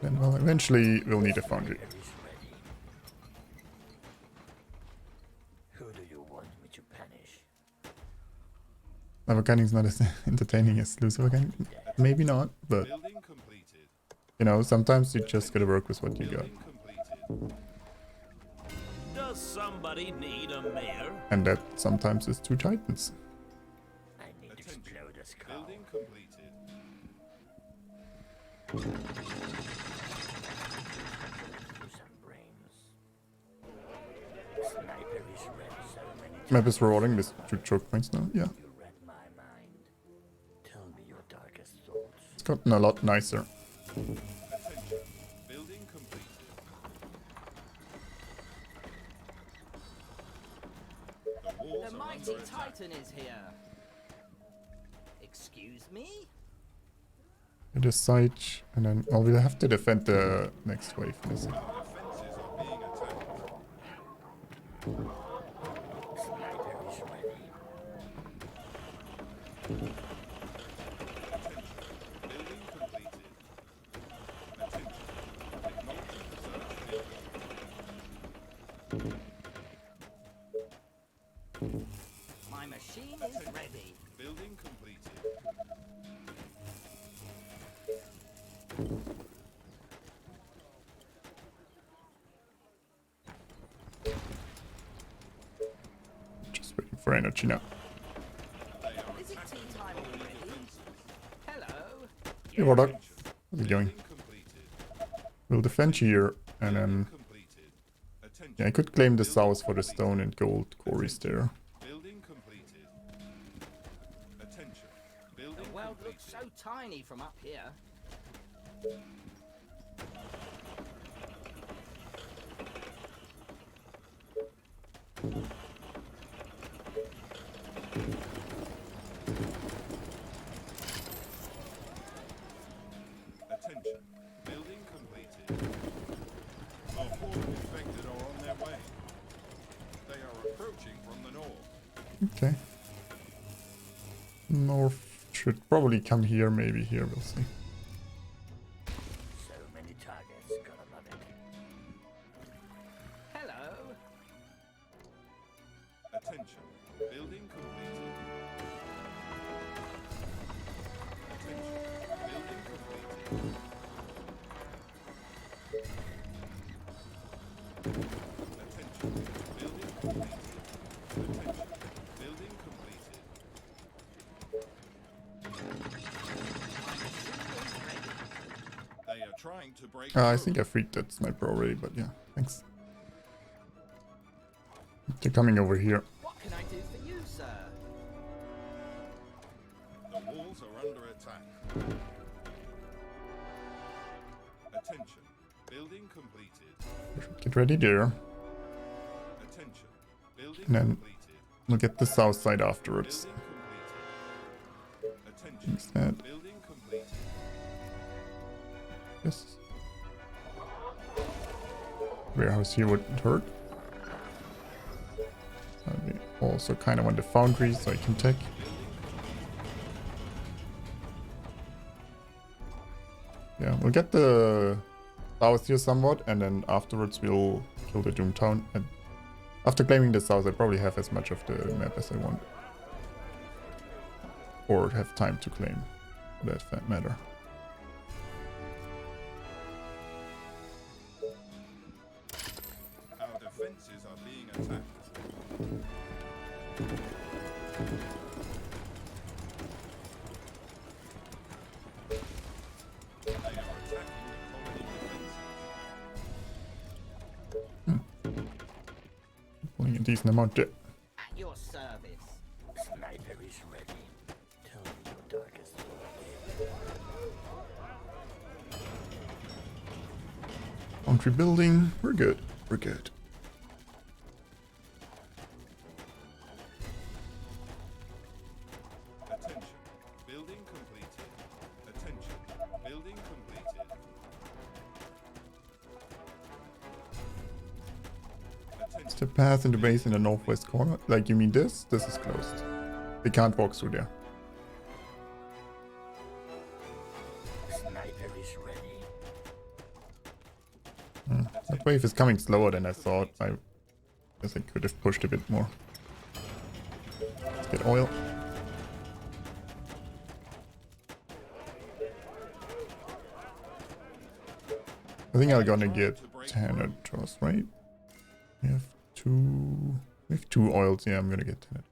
Then, well, eventually we'll need a foundry. Is ready. Who do you want me to punish? Lava is not as entertaining as Lucifer. Maybe not, but Building completed. you know, sometimes you just gotta work with what you got. Building completed. Does somebody need a mayor? And that sometimes is two titans. I need to Attention. explode a skull. Building completed. Some brains. Sniper is red so many times. Map is rolling with 2 choke points now. Yeah, You read my mind. Tell me your darkest thoughts. it's gotten a lot nicer. Attention. Building completed. The walls The are mighty under attack. Titan is here. Excuse me? It is siege, and then well, we'll have to defend the next wave. Is it? Our defenses are being attacked. Sniper is ready. Attention. Building completed. Attention. Technology research field. My machine is ready. Building completed. Just waiting for energy now. They are Is it tea time already? Hello? Hey, Warlock. How's it going? building completed. We'll defend here, and then Completed. Attention. yeah, I could claim the south for the stone and gold quarries there. Building completed. Attention. Building The world completed. looks so tiny from up here. Attention. Building completed. Our horde infected are on their way. They are approaching from the north. Okay. North should probably come here, maybe here, we'll see. So many targets, gotta love it. Hello? Attention. Building completed. Attention. Building completed. Attention. Building completed. Attention. Building completed. They are trying to break I through. think I freaked that sniper already, but yeah, thanks. They're coming over here. What can I do for you, sir? The walls are under attack. Attention. Building completed. Get ready there. Attention. Building And then completed. we'll get the south side afterwards. Building completed. Attention. Use that. Building completed. Yes. Warehouse here wouldn't hurt. I also kind of want the foundry so I can take. Yeah, we'll get the south here somewhat, and then afterwards we'll kill the Doomtown. And after claiming the south, I probably have as much of the map as I want. Or have time to claim, for that matter. Our defenses are being attacked. They are attacking the colony defenses. Pulling a decent amount there. At your service. Sniper is ready. Tell me your darkest thoughts. Foundry building. We're good. We're good. Attention. Building completed. Attention. Building completed. Attention. It's the path in the base in the northwest corner. Like, you mean this? This is closed. They can't walk through there. Sniper is ready. That wave is coming slower than I thought. I guess I could have pushed a bit more. Let's get oil. I think I'm gonna get 10 at trust, right? We have two oils. Yeah, I'm gonna get 10.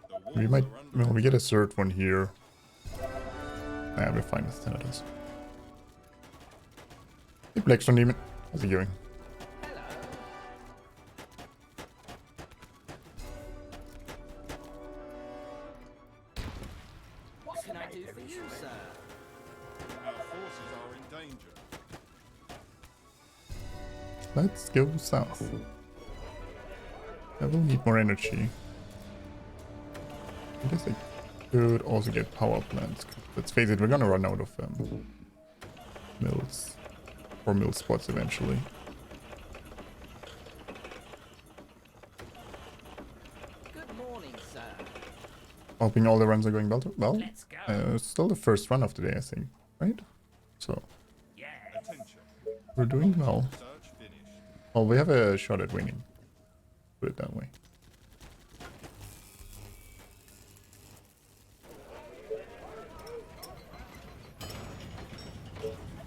The walls We might, are under well, we get a third one here. Yeah, we're fine with 10 of those. Hey, Blackstone Demon. How's it going? Hello. What can I do for you, sir? Our forces are in danger. Let's go south. I will need more energy. I guess I could also get power plants. Let's face it, we're gonna run out of mills. Or mill spots eventually. Good morning, sir. Hoping all the runs are going well. Let's go. Still the first run of the day, I think. Right? So, Yes. Attention. we're doing well. Search finished. Well, we have a shot at winning. Put it that way.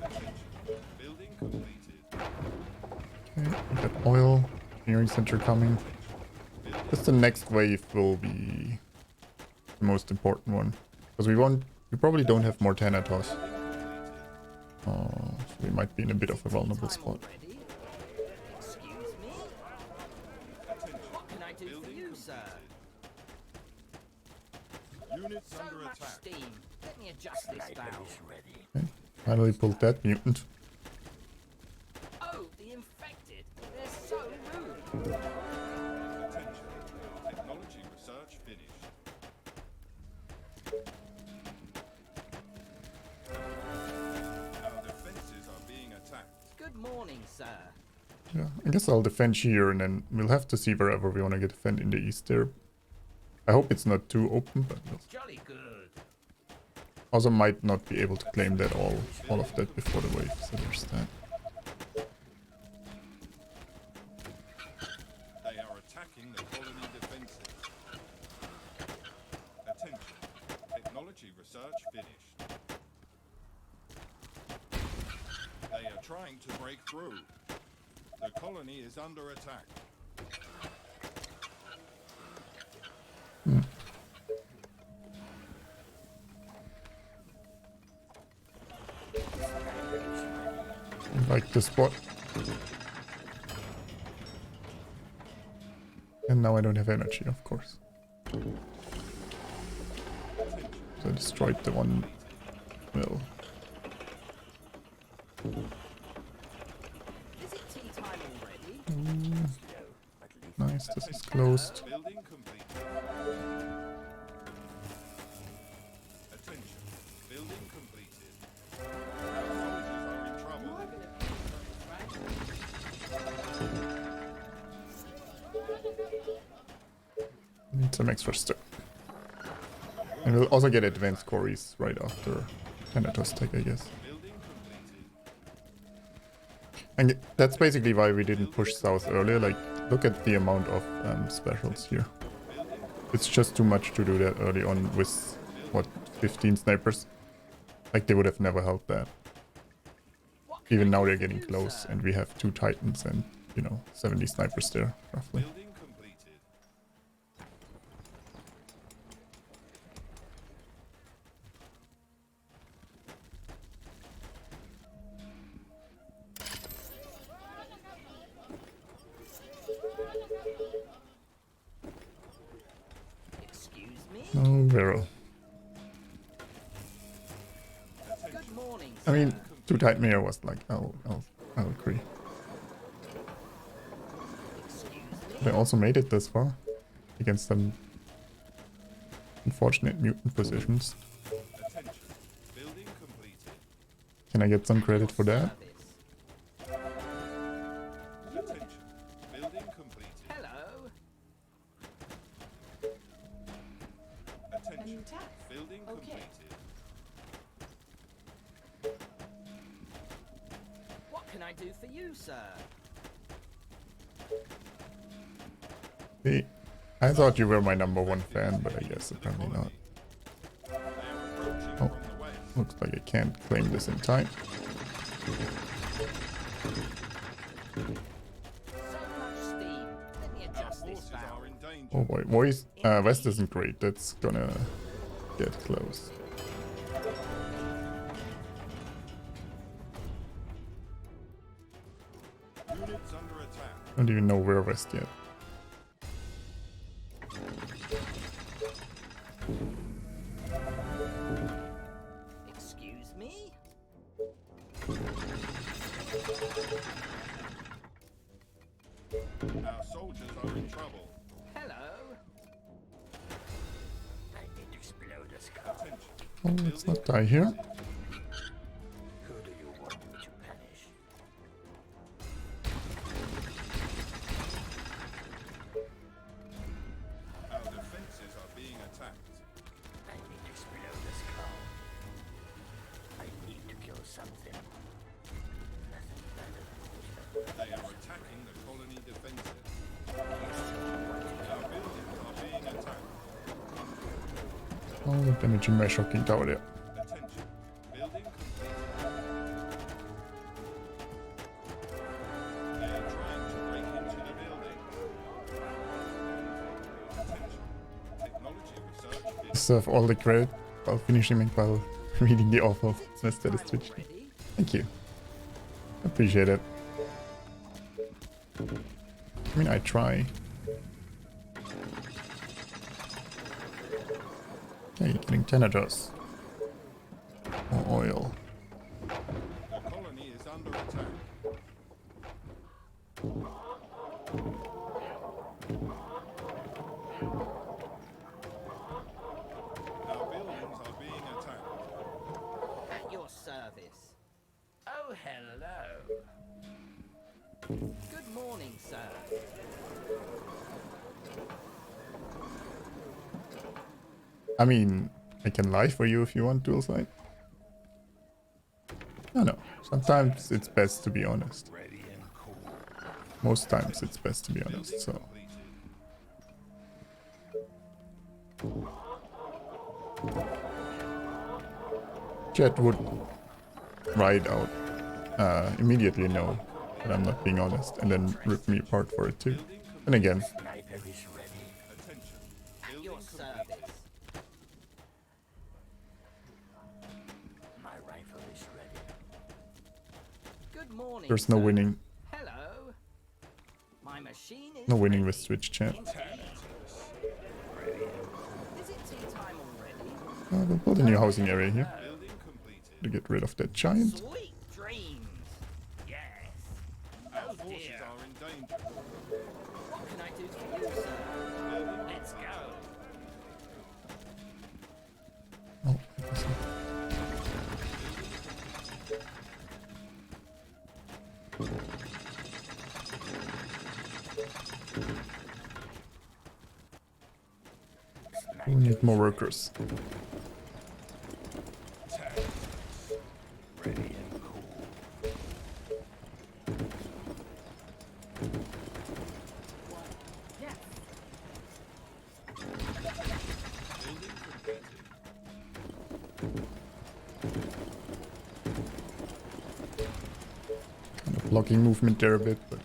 Attention. Building completed. Okay, we got oil. Engineering center coming. Just the next wave will be the most important one. Because we probably don't have more Thanatos. So we might be in a bit of a vulnerable Time spot. already? Excuse me? Attention. What can I do for Building you, sir? completed. Units So under much attack. steam. Let me adjust this Sniper valve. is ready. Okay. Finally pulled that mutant. Oh, the infected. They're so rude. Attention. Technology research finished. Our defenses are being attacked. Good morning, sir. Yeah, I guess I'll defend here and then we'll have to see wherever we want to get defend in the east there. I hope it's not too open, but we'll Jolly good. also might not be able to claim that all of that before the wave, so there's that. They are attacking the colony defenses. Attention. Technology research finished. They are trying to break through. The colony is under attack. I like the spot. now I don't have energy, of course. So I destroyed the one mill. Is it tea time already? Nice, this is closed. Building complete. Attention. Building completed. Our soldiers are in trouble. You're gonna pay for this, right? Need some extra stuff. And we'll also get advanced quarries right after Thanatos tech, I guess. Building completed. And that's basically why we didn't push south earlier. Like, look at the amount of specials here. It's just too much to do that early on with, what, 15 snipers? Like, they would have never held that. Even now they're getting close, and we have 2 titans and, you know, 70 snipers there, roughly. Building completed. Excuse me? Oh, Vero. Good morning, I mean, 2 Titanmere was like, I'll agree. excuse me? They also made it this far against some unfortunate mutant positions. Attention. Building completed. Can I get some credit for that? Service. Attention. Building completed. Hello? A Attention. new task. Building Okay. completed. What can I do for you, sir? See, I thought you were my #1 fan, but I guess apparently not. They are approaching Oh. from the west. Looks like I can't claim this in time. So much steam. Let me Our adjust this forces valve. are in danger. Oh boy, west isn't great. That's gonna get close. Units under attack. Don't even know where west yet. Excuse me? Our soldiers are in trouble. Hello? I need to explode a skull. Attention. Oh, let's not die here. Who do you want me to punish? Our defenses are being attacked. I need to explode a skull. I need to kill something. Nothing better than They are attacking the colony defenses. Our buildings are being attacked. Oh, damaging my shocking tower there. Attention. Building complete. They are trying to break into the building. Attention. Technology research. Deserve all the credit while finishing it while reading the awful Is it tea status time Twitch. already? Thank you. Appreciate it. I mean, I try. Okay, getting Thanatos. More oil. The colony is under attack. Our buildings are being attacked. At your service. Oh, hello. Good morning, sir. I mean, I can lie for you if you want, dual side. No. Sometimes it's best to be honest. Ready and cool. Most times it's best to be honest, so. Chat would write out immediately no, that I'm not being honest, and then rip me apart for it too. And again, Sniper is ready. Attention. At your Building service. My rifle is ready. Good morning, there's no sir. winning, Hello? My machine is no winning with ready. Twitch chat. Indeed. We'll build a new housing area here Building completed. to get rid of that giant. Sweet dreams. Yes. Our Oh forces dear. are in danger. What can I do for you, sir? Let's go. Oh, I guess not. We need more workers. Ready and cool. Yes. Building completed. Kind of blocking movement there a bit, but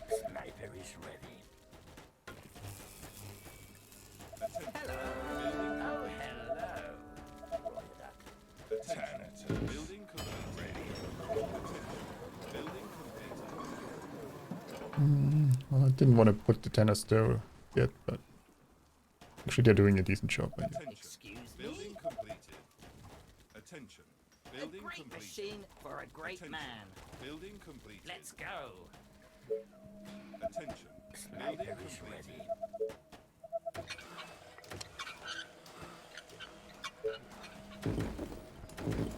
Sniper is ready. Hello. Oh, hello. Roger that. Attention. Building completed. Building completed. well, I didn't want to put the tennis there yet, but actually they're doing a decent job. I guess. Attention. Excuse me? Building completed. Attention. A Building great completed. machine for a great Attention. man. Building completed. Let's go. Attention. Sniper Building is completed. ready.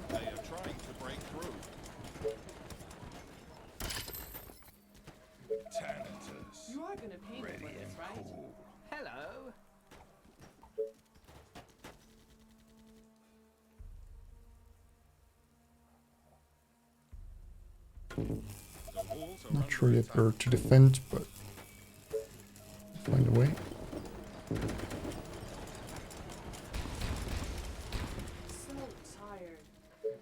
They are trying to break through. Thanatos. You are gonna pay me for this, right? Hello. The walls are Not under sure yet attack. where to defend, but find a way. So tired.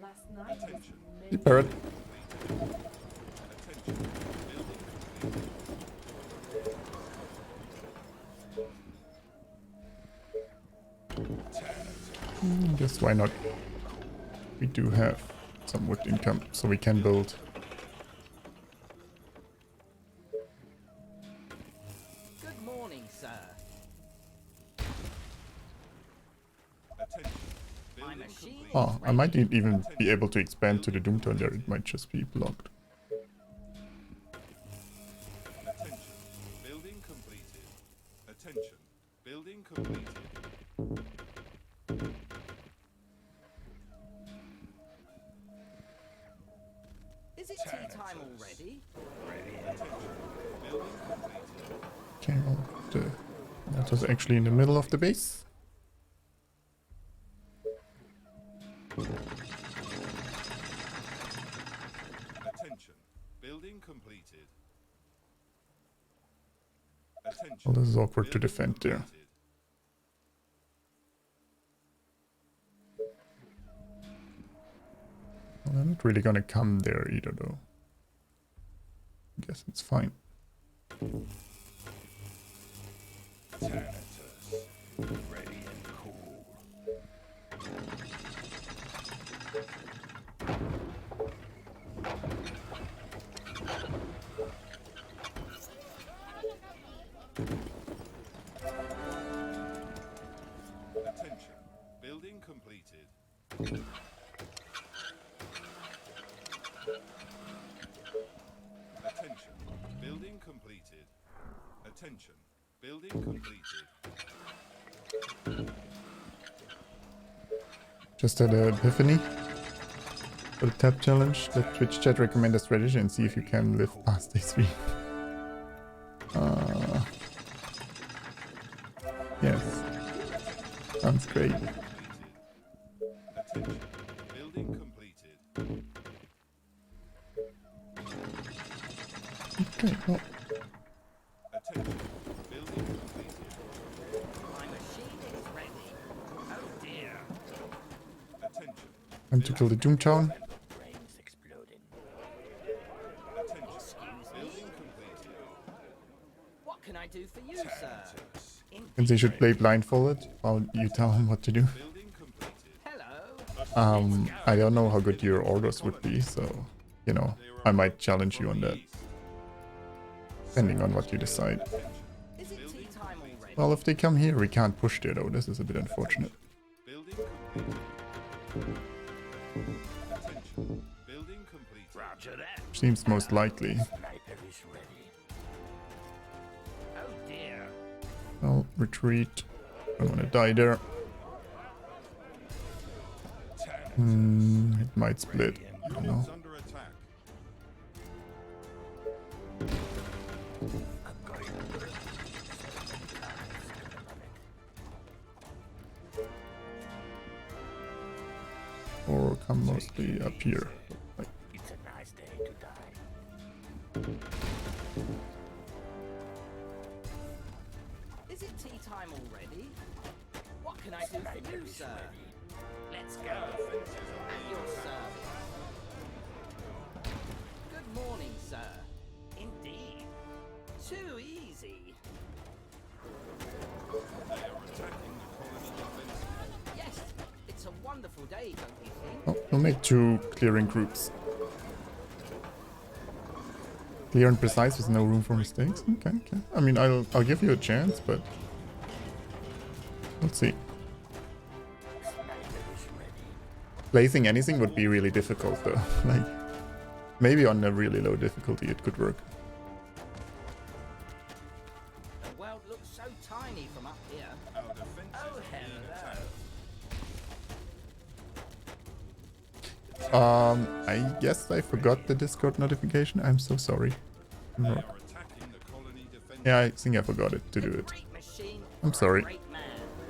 Last night was Attention. Hey, amazing. Parrot. Attention. Building completed. Guess why not? We do have some wood income, so we can build. Good morning, sir. Attention. My Building machine complete. Oh, I might even be able to expand to the Doomtown there. It might just be blocked. Attention. Building completed. Attention. Building completed. Is it tea time already? Building completed. Okay, well, that was actually in the middle of the base. Attention. Building completed. Attention. Well, this is awkward to Building defend there. completed. Well, they're not really gonna come there either, though. I guess it's fine. Thanatos. Ready and cool. Attention. Building completed. Attention. Building completed. Attention. Building completed. Just had an epiphany for the tap challenge. Let Twitch chat recommend a strategy and see if you can live past day 3. Yes. Sounds great. Attention. Building completed. Okay, well, Attention. Building completed. My machine is ready. Oh dear. Attention. time to kill the Doomtown. Brains exploding. Attention. Excuse me? Building completed. What can I do for you, sir? And they should play blindfolded while you tell him what to do. Building completed. Hello. I don't know how good your orders would be, so, you know, I might challenge you on that. Depending on what you decide. Is it tea time already? Well, if they come here, we can't push there though. This is a bit unfortunate. Building completed. Attention. Building completed. Roger that. Seems most likely. Sniper is ready. Oh dear. Well, retreat. Don't want to die there. It might split. I don't know. Units under attack. I'm going under. Or come mostly up here. Like, It's a nice day to die. Is it tea time already? What can I do for Sniper you, is sir? ready. Let's go. At your service. Good morning, sir. Indeed. Too easy. They are attacking the colony defense. Yes, it's a wonderful day, don't you think? oh, we'll make 2 clearing groups. Clear and precise with no room for mistakes. Okay, okay. I mean, I'll give you a chance, but let's see. Sniper is ready. Placing anything would be really difficult though. Like, maybe on a really low difficulty it could work. The world looks so tiny from up here. Our defenses Oh, are being hello. attacked. I guess I forgot the Discord notification. I'm so sorry. They are attacking the colony defense. Yeah, I think I forgot it to do it. Great machine. I'm for a sorry. Great man.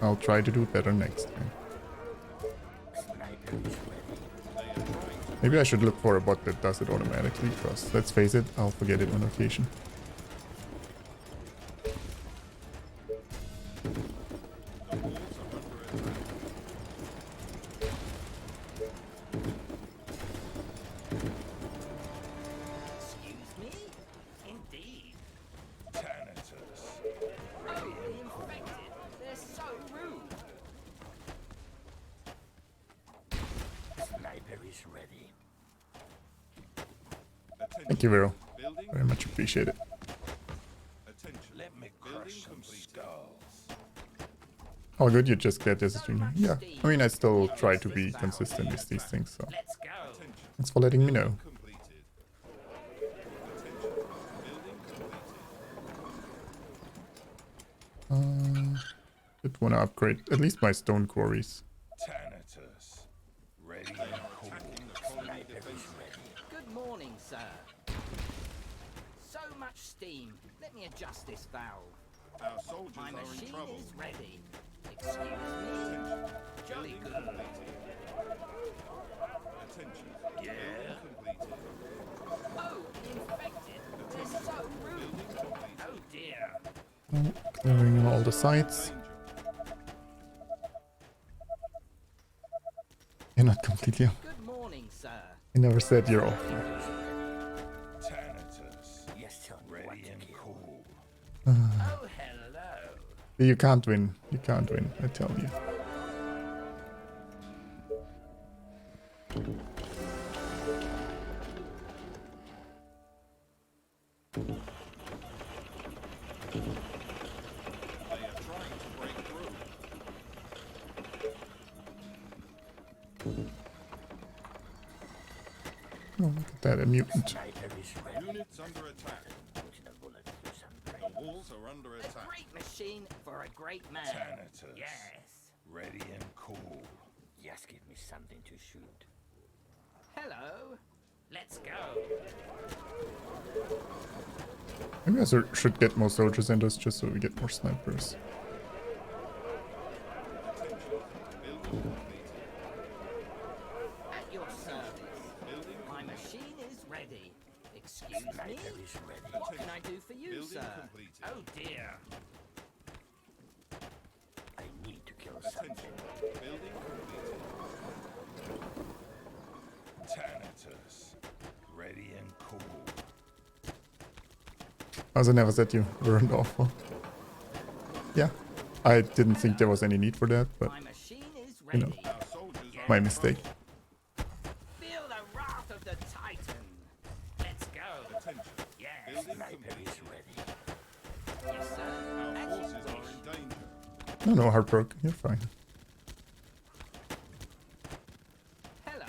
I'll try to do better next time. Sniper is ready. They are trying to Maybe I should look for a bot that does it automatically, because let's face it, I'll forget it on occasion. the walls are under attack. Excuse me? Indeed. Thanatos. Oh, the infected. They're so rude. Sniper is ready. Attention. Thank you, Vero. Building. Very much appreciate it. Attention. Let me Building crush some completed. skulls. Oh, good, you just get this stream. Yeah, I mean, I still try to be consistent with these things, so Let's go. Attention. thanks for letting me know. Completed. Attention. Building completed. Did want to upgrade at least my stone quarries. Thanatos. Ready They and are cool. attacking the colony defense. Good morning, sir. So much steam. Let me adjust this valve. Our soldiers My are in machine trouble. is ready. Excuse me? Attention. Jolly Building good. completed. Attention. Yeah. Building completed. Oh, the infected. They're so rude. Building completed. Oh dear. Clearing all the sites. Danger. You're not completely off. Good morning, sir. I never said you're off. Thanatos. Yes, tell me what Ready to and kill. cool. Oh, hello. You can't win. You can't win, I tell you. They are trying to break through. Oh, look at that, a mutant. Sniper is ready. Units under attack. Putting a bullet through some The brains. walls are under A attack. great machine for a great man. Thanatos. Yes. Ready and cool. Just give me something to shoot. Hello. Let's go. Maybe I should get more soldiers in this just so we get more snipers. Building completed. At your service. Building My machine is ready. Excuse me? Sniper is ready. What can I do for you, Building sir? completed. Oh dear. I need to kill something. Attention. Building completed. Thanatos. Ready and cool. As I never said you weren't awful. Yeah, I didn't think there was any need for that, but My machine is You ready. know. Our soldiers are my in mistake. trouble. Feel the wrath of the Titan. Let's go. Attention. Yes. Building Sniper completed. is ready. No, no, heartbroken. You're fine. Hello.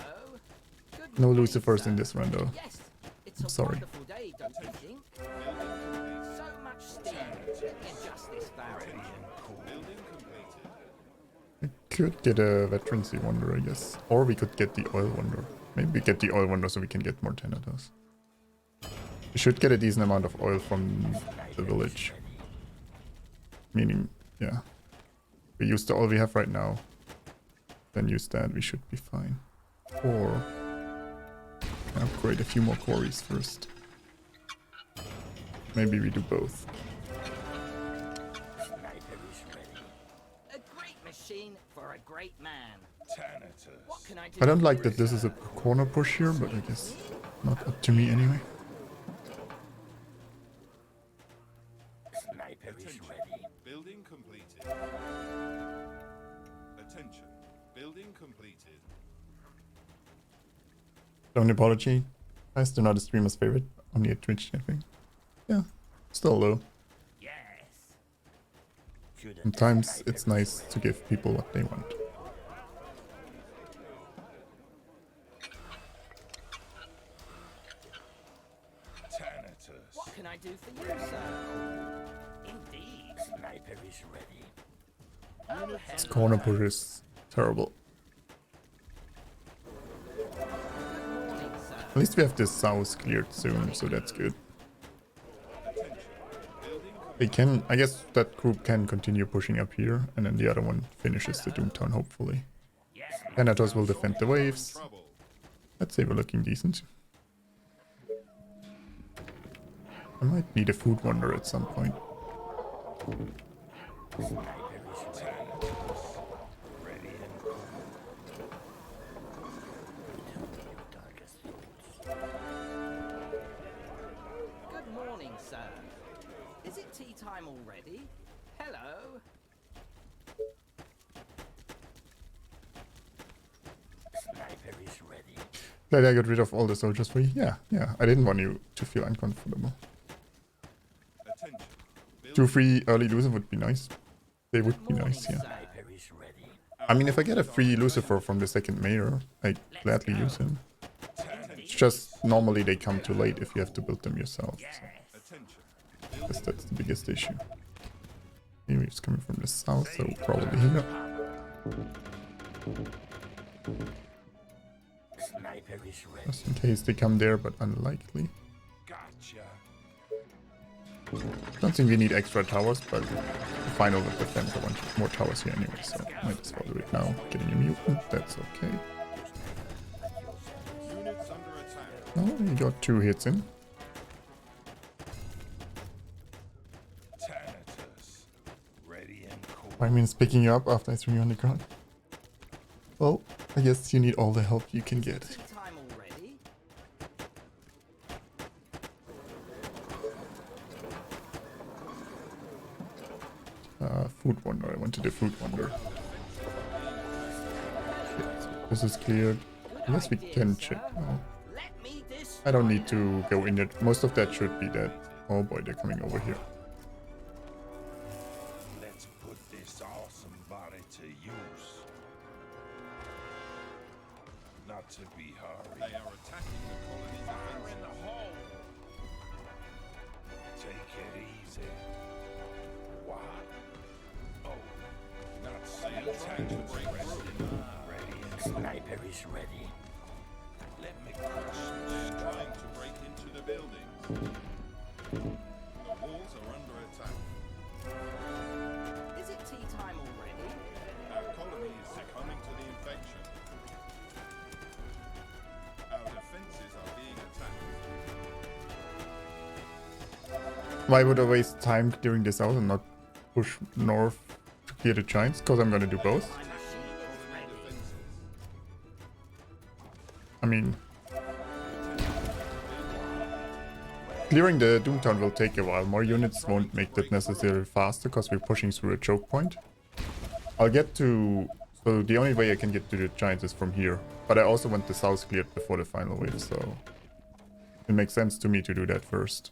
Good No morning, Lucifers sir. in this run, though. Yes, it's I'm a sorry. wonderful day, don't you think? So much steam. Let me adjust this valve. Building completed. We could get a Veterancy Wonder, I guess. Or we could get the Oil Wonder. Maybe we get the Oil Wonder so we can get more Tenatos. We should get a decent amount of oil from the village. Meaning, yeah. We use the oil we have right now. Then use that, we should be fine. Or upgrade a few more quarries first. Maybe we do both. A great machine for a great man. Thanatos. What can I do? I don't for like you, that this is a sir? corner push here, but I guess not up to me anyway. Sniper is ready. Building completed. Attention. Building completed. Don't apology. I still not a streamer's favorite. Only a Twitch, I think. Yeah, still low. Yes. Shouldn't Sometimes sniper it's is nice ready. to give people what they want. Thanatos. What can I do for you, sir? Indeed. Sniper is ready. Oh, This hello. corner push is terrible. Good morning, sir. At least we have this south cleared soon, so that's good. They can, I guess that group can continue pushing up here, and then the other one finishes the Doomtown, hopefully. Yes. Thanatos will defend the waves. Trouble. Let's say we're looking decent. I might need a food wonder at some point. Sniper is ready. Ready and cool. Tell me your darkest thoughts. Good morning, sir. Is it tea time already? Hello. Sniper is ready. Glad I got rid of all the soldiers for you. Yeah, yeah. I didn't want you to feel uncomfortable. Attention. 2-3 early loser would be nice. They would Good be morning, nice, yeah. sir. Sniper is ready. I mean, if I get a free Lucifer from the second mayor, I'd gladly use him. It's just normally they come too late if you have to build them yourself. So Attention. I guess that's the biggest issue. Maybe it's coming from the south, so probably here. Sniper is ready. Just in case they come there, but unlikely. Gotcha. Don't think we need extra towers, but final with defense, I want more towers here anyway, so might as well do it now. Getting a mutant, that's okay. Units under attack. Oh, we got 2 hits in. Thanatos. Ready and cool. I mean, picking you up after I threw you on the ground. Well, I guess you need all the help you can get. Tea time already? Food wonder, I wanted a food wonder. Okay, so this is cleared. Unless we can check now. Let me I don't need to go in it. Most of that should be dead. Oh boy, they're coming over here. Let's put this awesome body to use. Not to be hurried. They are attacking the colony's defense. in the hole. Take it easy. What? Oh, not They are trying to break through. ready. Sniper is ready. Let me crush They are trying to break into the buildings. The walls are under attack. Is it tea time already? Our colony is succumbing to the infection. Our defenses are being attacked. Why would I waste time during this out and not push north to clear the giants? Because I'm gonna do both. My machine is Colony ready. defenses. I mean, clearing the Doomtown will take a while. More units won't make that necessarily faster because we're pushing through a choke point. I'll get to... So the only way I can get to the giants is from here. But I also want the south cleared before the final wave, so... It makes sense to me to do that first.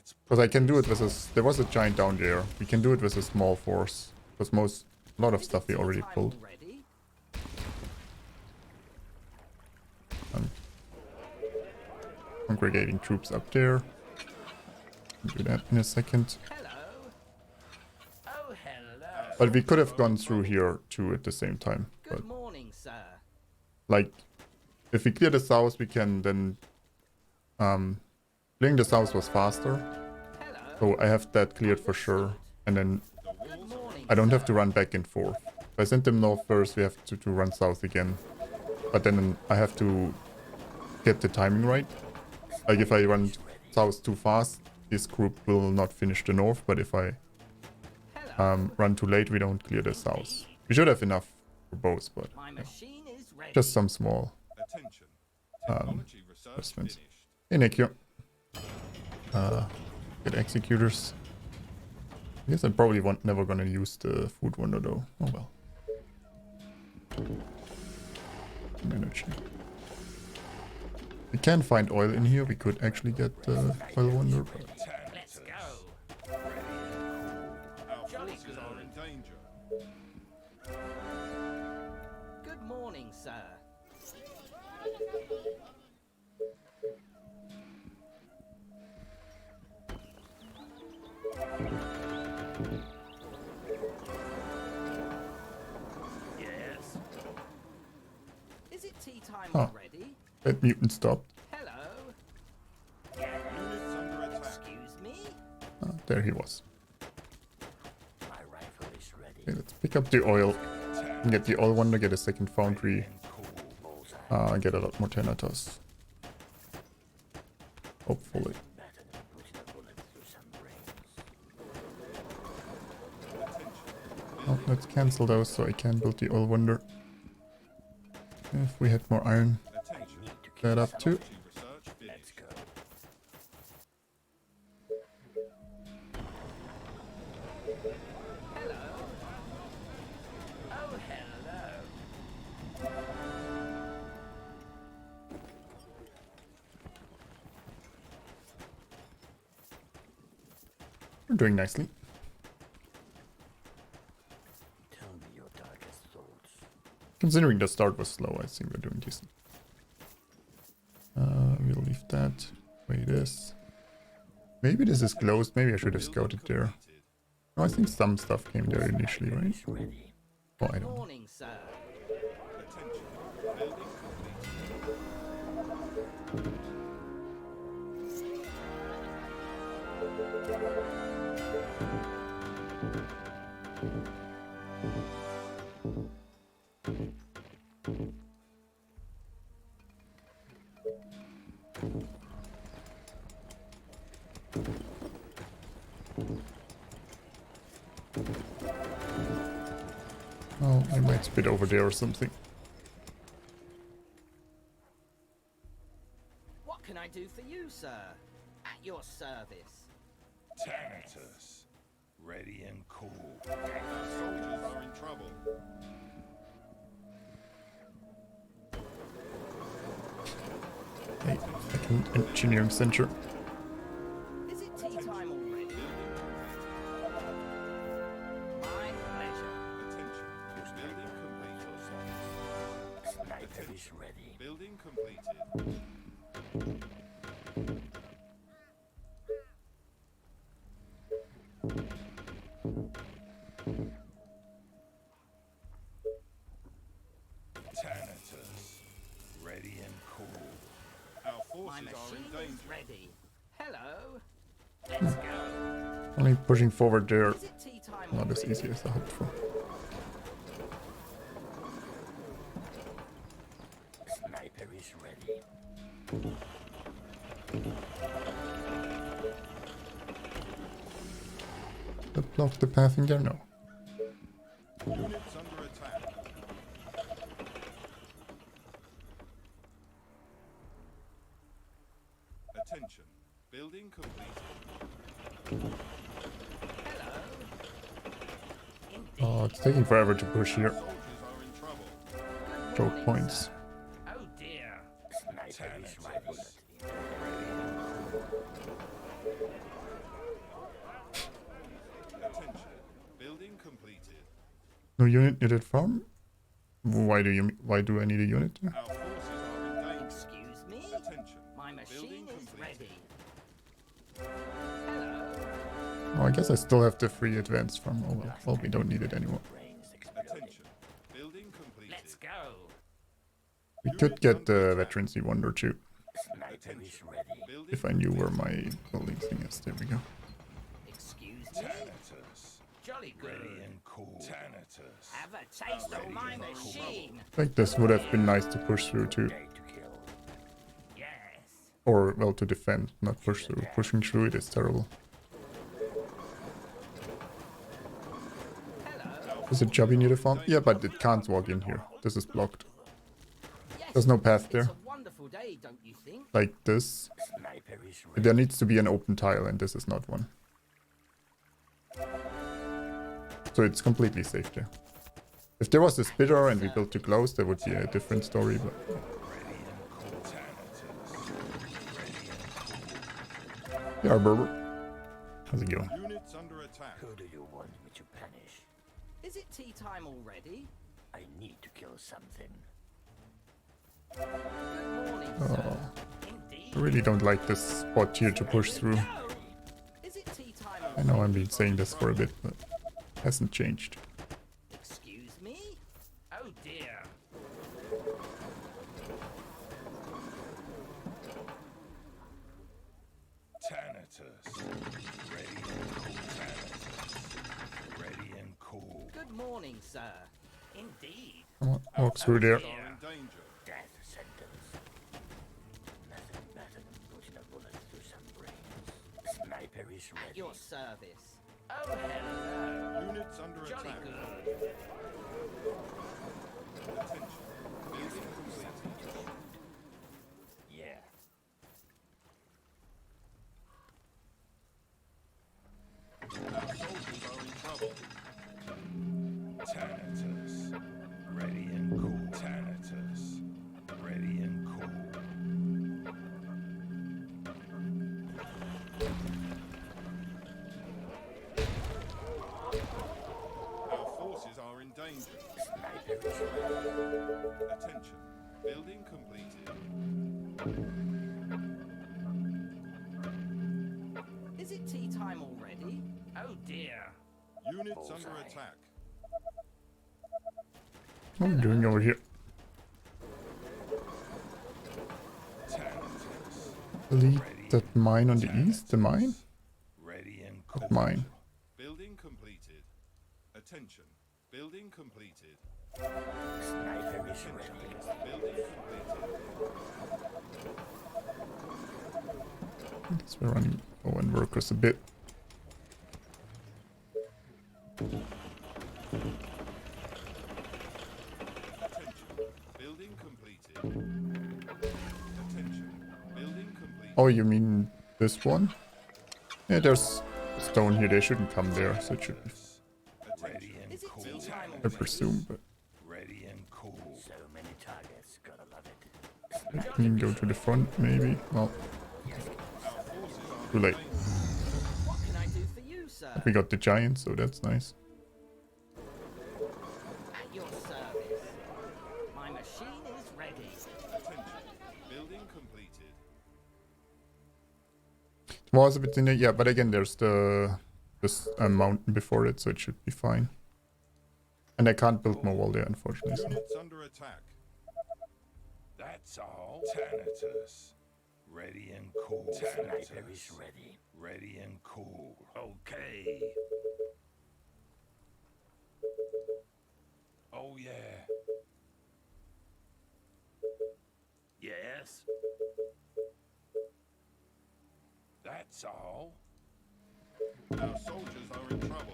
Let's Because I can do it with a... There was a giant down there. We can do it with a small force. Because a lot of stuff we already pulled. Already? Congregating troops up there. Do that in a second. Hello. Oh, hello. But we could have gone through here too at the same time. But Good morning, sir. like, if we clear the south, we can then... clearing the south was faster. Hello. So I have that cleared for sure. And then Good morning. I don't have to run back and forth. If I send them north first, we have to run south again. But then I have to get the timing right. Like if I run south too fast, this group will not finish the north. But if I run too late, we don't clear the south. We should have enough for both, but My machine is ready. just some small Attention. Technology research investments. finished. Hey, Nick, you. Get executors. I guess I'm probably never gonna use the food wonder though. Oh well. Energy. We can find oil in here. We could actually get the oil wonder. But Let's go. Our Jolly forces are in danger. Good morning, sir. Yes. Is it tea time Oh. already? that mutant stopped. Hello. Units under attack. Excuse me? There he was. My rifle is ready. Okay, let's pick up the oil. And get the oil wonder. Get a second foundry. Bullseye. Get a lot more Thanatos. Hopefully. Better than putting a bullet through some brains. Oh, let's cancel those so I can build the oil wonder. If we had more iron, Attention. that up too. Technology research Let's finished. go. Hello. Oh, hello. We're doing nicely. Tell me your darkest thoughts. Considering the start was slow, I think we're doing decent. We'll leave that where it is. Maybe this is closed. Maybe I should have scouted there. No, I think some stuff came there initially, right? It's ready. Oh, I don't know. Morning, sir. Attention. Building complete. Oh, I might spit over there or something. What can I do for you, sir? At your service. Thanatos. Ready and cool. Our soldiers are in trouble. Hey, second engineering center. Is it tea time already? My pleasure. Attention. Building complete. Sniper is ready. Building completed. Thanatos. Ready and cool. Our My forces are in machine danger. is ready. Hello. Let's go. Only pushing forward there. Is it tea time Not as already? easy as I hoped for. Sniper is ready. That blocked the path in there? No. Units under attack. Attention. Building completed. Hello. Oh, it's taking forever to push here. Soldiers are in trouble. Choke points. Oh dear. Sniper is ready. No unit needed farm? Why do I need a unit? Our forces are in danger. Excuse me? Attention. My machine Building is completed. ready. Hello. Oh, I guess I still have the free advance farm. Oh well, we don't need it anymore. Attention. Building completed. Let's go. We could get the veterancy 1 or 2 Attention. Building if I knew where my building thing is. There we go. Excuse me? Thanatos. Jolly good. Ready and cool. Thanatos. Have a taste of my machine. I think this would have been nice to push through too. Day to kill. Yes. Or, well, to defend, not push through. Pushing through it is terrible. Hello. Is it Chubby near the farm? Yeah, but it can't walk in here. This is blocked. Yes. There's no path It's there. a wonderful day, don't you think? Like this. Sniper is ready. There needs to be an open tile, and this is not one. So it's completely safe there. If there was a spitter and we built too close, that would be a different story, but... Yeah, Berber. How's it going? Units under attack. Who do you want me to punish? Is it tea time already? I need to kill something. Good morning, Oh, sir. I Indeed. really don't like this spot here to push through. Go. Is it tea time I already? know I've been saying this for a bit, but hasn't changed. Excuse me? Oh dear. Thanatos. Ready and cool. Thanatos. Ready and cool. Good morning, sir. Indeed. Come on, walk through there. Are in danger. Death sentence. Nothing better than putting a bullet through some brains. Sniper is At ready. your service. Oh, hello. Units under Jolly attack. good. Attention. Building completed. Yeah. Our soldiers are in trouble. Thanatos. Ready and cool. Thanatos. Ready and cool. Our forces are in danger. Sniper is ready. Attention. Building completed. Is it tea time already? Oh dear. Units under Bullseye. attack. What am I doing over here? Thanatos. Delete that mine on the east? The mine? Ready and cool. Not mine. Building completed. Attention. Building completed. Sniper is ready. Building completed. Guess we're running low on workers a bit. Attention. Building completed. Attention. Building completed. Oh, you mean this one? Yeah, there's stone here. They shouldn't come there, so it should be, Ready and Is it cool. tea time I already? presume, but Ready and cool. So many targets. Gotta love it. we can go to the front, maybe. Well, Our forces are too late. What can I do for you, sir? We got the giant, so that's nice. At your service. My machine is ready. attention. Building completed. Was a bit in there, yeah, but again, there's this mountain before it, so it should be fine. And I can't build more wall there, unfortunately. So. Units under attack. That's all. Thanatos. Ready and cool. Sniper is Thanatos. ready. Ready and cool. Okay. Oh yeah. Yes. That's all. Our soldiers are in trouble.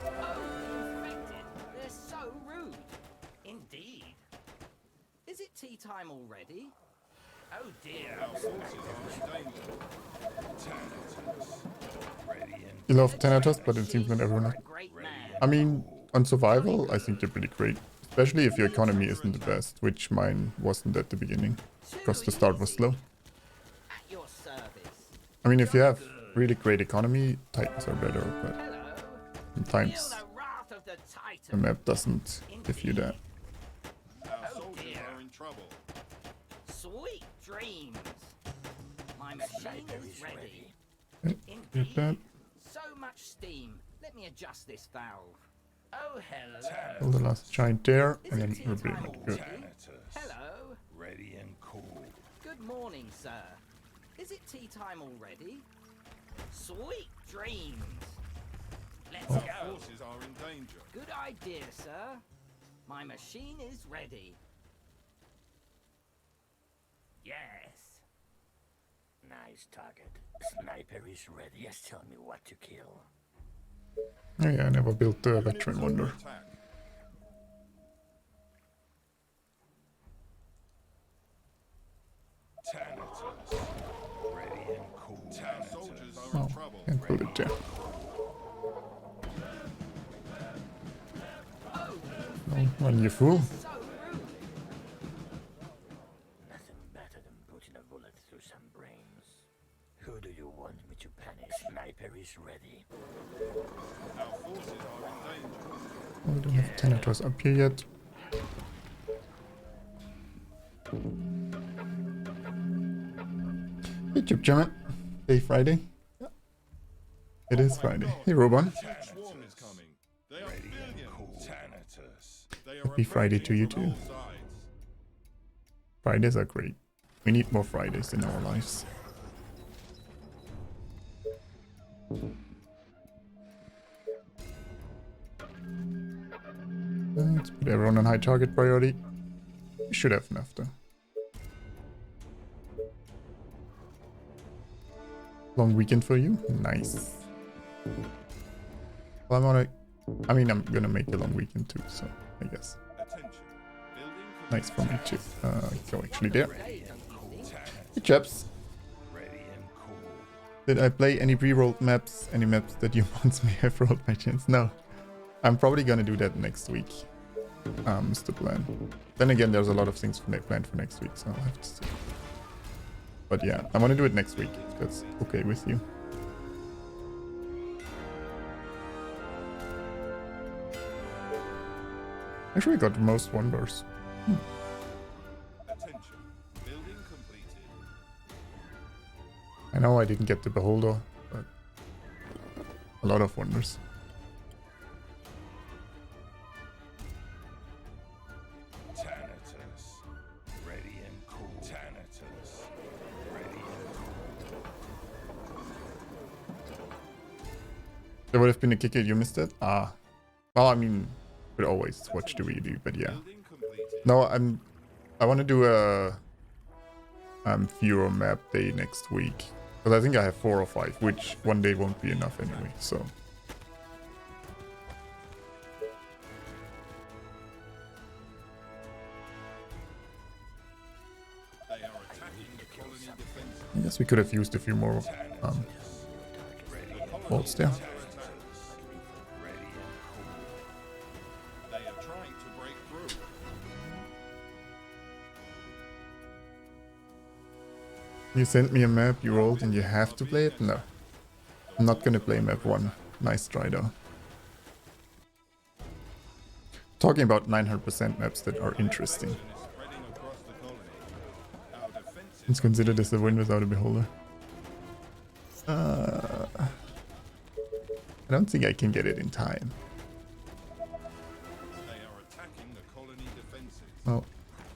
Oh, the infected. They're so rude. Indeed. Is it tea time already? Oh dear. Our forces are in danger. Thanatos. Ready and You love Thanatos, but it seems not everyone. You're a great man. I mean, on survival, I think they're pretty great. Especially if your economy isn't the best, which mine wasn't at the beginning. Because the start was slow. At your service. I mean, if you have really great economy, Titans are better, but Hello. Sometimes the wrath of the the Titan. map doesn't give you that. Our soldiers are in trouble. Sweet dreams. My machine Sniper is is ready. Okay, get that. So much steam. Let me adjust this valve. Oh, Kill hello. the last giant there, Is and it then tea we'll be time good. already? Thanatos. Hello. Ready and cool. Good morning, sir. Is it tea time already? Sweet dreams. Let's Our go. forces are in danger. Good idea, sir. My machine is ready. Yes. Nice target. Sniper is ready. Just tell me what to kill. Oh yeah, I never built the Units veteran under wonder. attack. Thanatos. Ready and cool. Our soldiers are Oh, in trouble. can't build it there. Oh, run, you fool. So rude. Nothing better than putting a bullet through some brains. Who do you want me to punish? Sniper is ready. Our forces are in danger. Oh, we don't have Thanatos up here yet. Hey, Chip Jammit. Hey, Friday. Yeah. It is Friday. Hey, Robon. Huge swarm is coming. They are Ready and billions. cool. Thanatos. They are Happy Friday to you approaching too. from all sides. Fridays are great. We need more Fridays in our lives. Let's put everyone on high target priority. We should have enough though. Long weekend for you? Nice. Well, I'm gonna make a long weekend too, so I guess. Attention. Building Nice for me too. Go actually there. Hey, don't you think? Hey chaps. Ready and cool. Did I play any pre-rolled maps? Any maps that you once may have rolled by chance? No. I'm probably gonna do that next week. Is the plan. Then again, there's a lot of things planned for next week, so I'll have to see. But yeah, I want to do it next week, if that's okay with you. Actually, I got most wonders. Attention. Building completed. I know I didn't get the beholder, but a lot of wonders. Thanatos. Ready and cool. Thanatos. Ready and cool. There would have been a kicker, you missed it? Ah. Well, I mean, could always watch the video, but yeah. Building completed. No, I want to do a Furo map day next week. Because I think I have 4 or 5, which one day won't be enough anyway, so. They are attacking the colony defenses. I guess we could have used a few more bolts there. Under attack. Ready and cool. They are trying to break through. You sent me a map you rolled and you have to play it? No. I'm not gonna play map 1. Nice try though. Talking about 900% maps that are interesting. Is spreading across the colony. Our defenses Let's consider this a win without a beholder. I don't think I can get it in time. they are attacking the colony defenses. Well,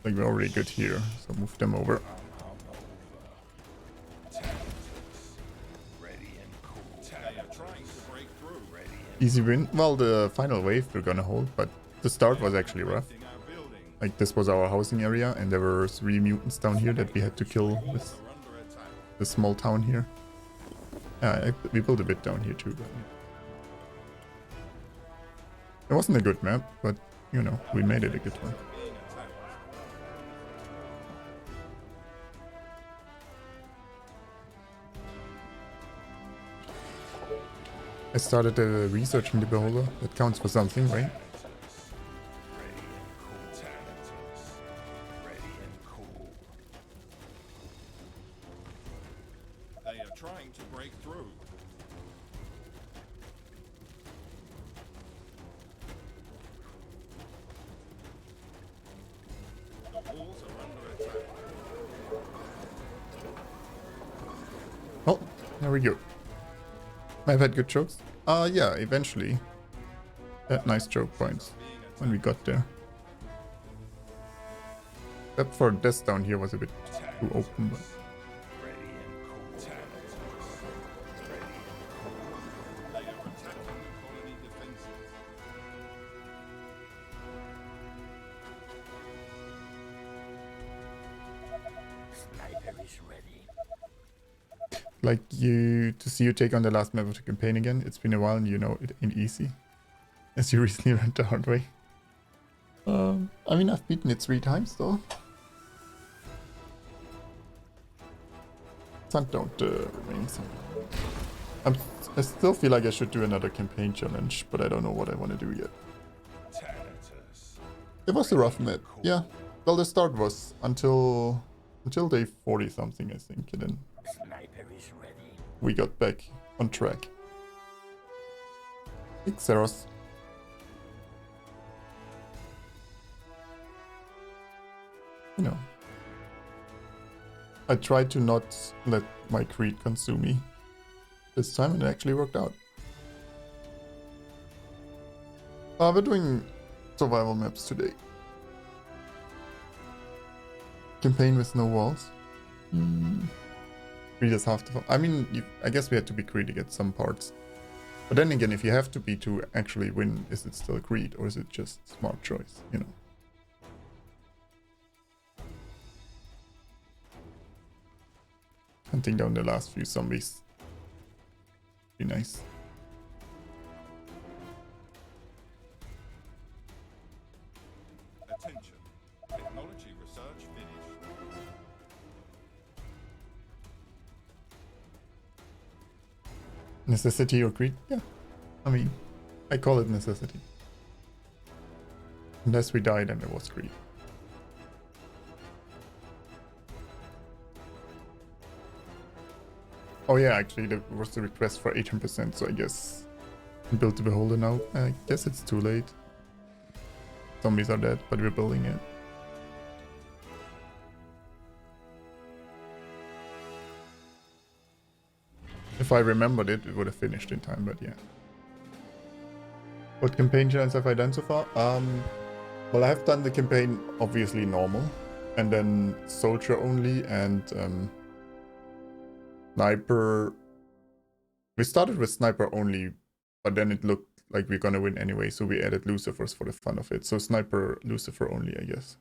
like we're already good here, so move them over. Ready and cool. They are trying to break through. Ready and Easy win. Well, the final wave we're gonna hold, but the start was actually rough. In our building. Like this was our housing area, and there were 3 mutants down here that we had to kill with Are under attack. the small town here. We built a bit down here too. But it wasn't a good map, but you know, we made it a good one. Being attacked. I started researching the beholder. That counts for something, right? ready and cool. Thanatos. Ready and cool. They are trying to break through. There we go. I've had good jokes. Yeah, eventually. Had nice joke points when we got there. Except for this down here was a bit too open, but... Ready and cool. Tanators. Ready and cool. They are attacking the colony defenses. Sniper is ready. Like to see you take on the last map of the campaign again. It's been a while and you know it ain't easy. As you recently ran the hard way. I mean, I've beaten it 3 times though. Don't remain simple. I still feel like I should do another campaign challenge, but I don't know what I want to do yet. Tanators. It was a rough map, yeah. Well, the start was until day 40 something, I think, and then Sniper is ready. we got back on track. Xeros. You know. I tried to not let my greed consume me. This time it actually worked out. We're doing survival maps today. Campaign with no walls. Greed is half the fun. I mean, I guess we had to be greedy at some parts. But then again, if you have to be to actually win, is it still greed or is it just smart choice, you know? Hunting down the last few zombies. Be nice. Attention. Technology research finished. Necessity or greed? Yeah. I mean, I call it necessity. Unless we die, then it was greed. Oh yeah, actually there was a request for 18%, so I guess build the beholder now. I guess it's too late. Zombies are dead, but we're building it. If I remembered it, it would have finished in time, but yeah. What campaign challenge have I done so far? Well, I have done the campaign obviously normal, and then soldier only, and sniper. We started with sniper only, but then it looked like we're gonna win anyway, so we added Lucifers for the fun of it. So sniper, Lucifer only, I guess.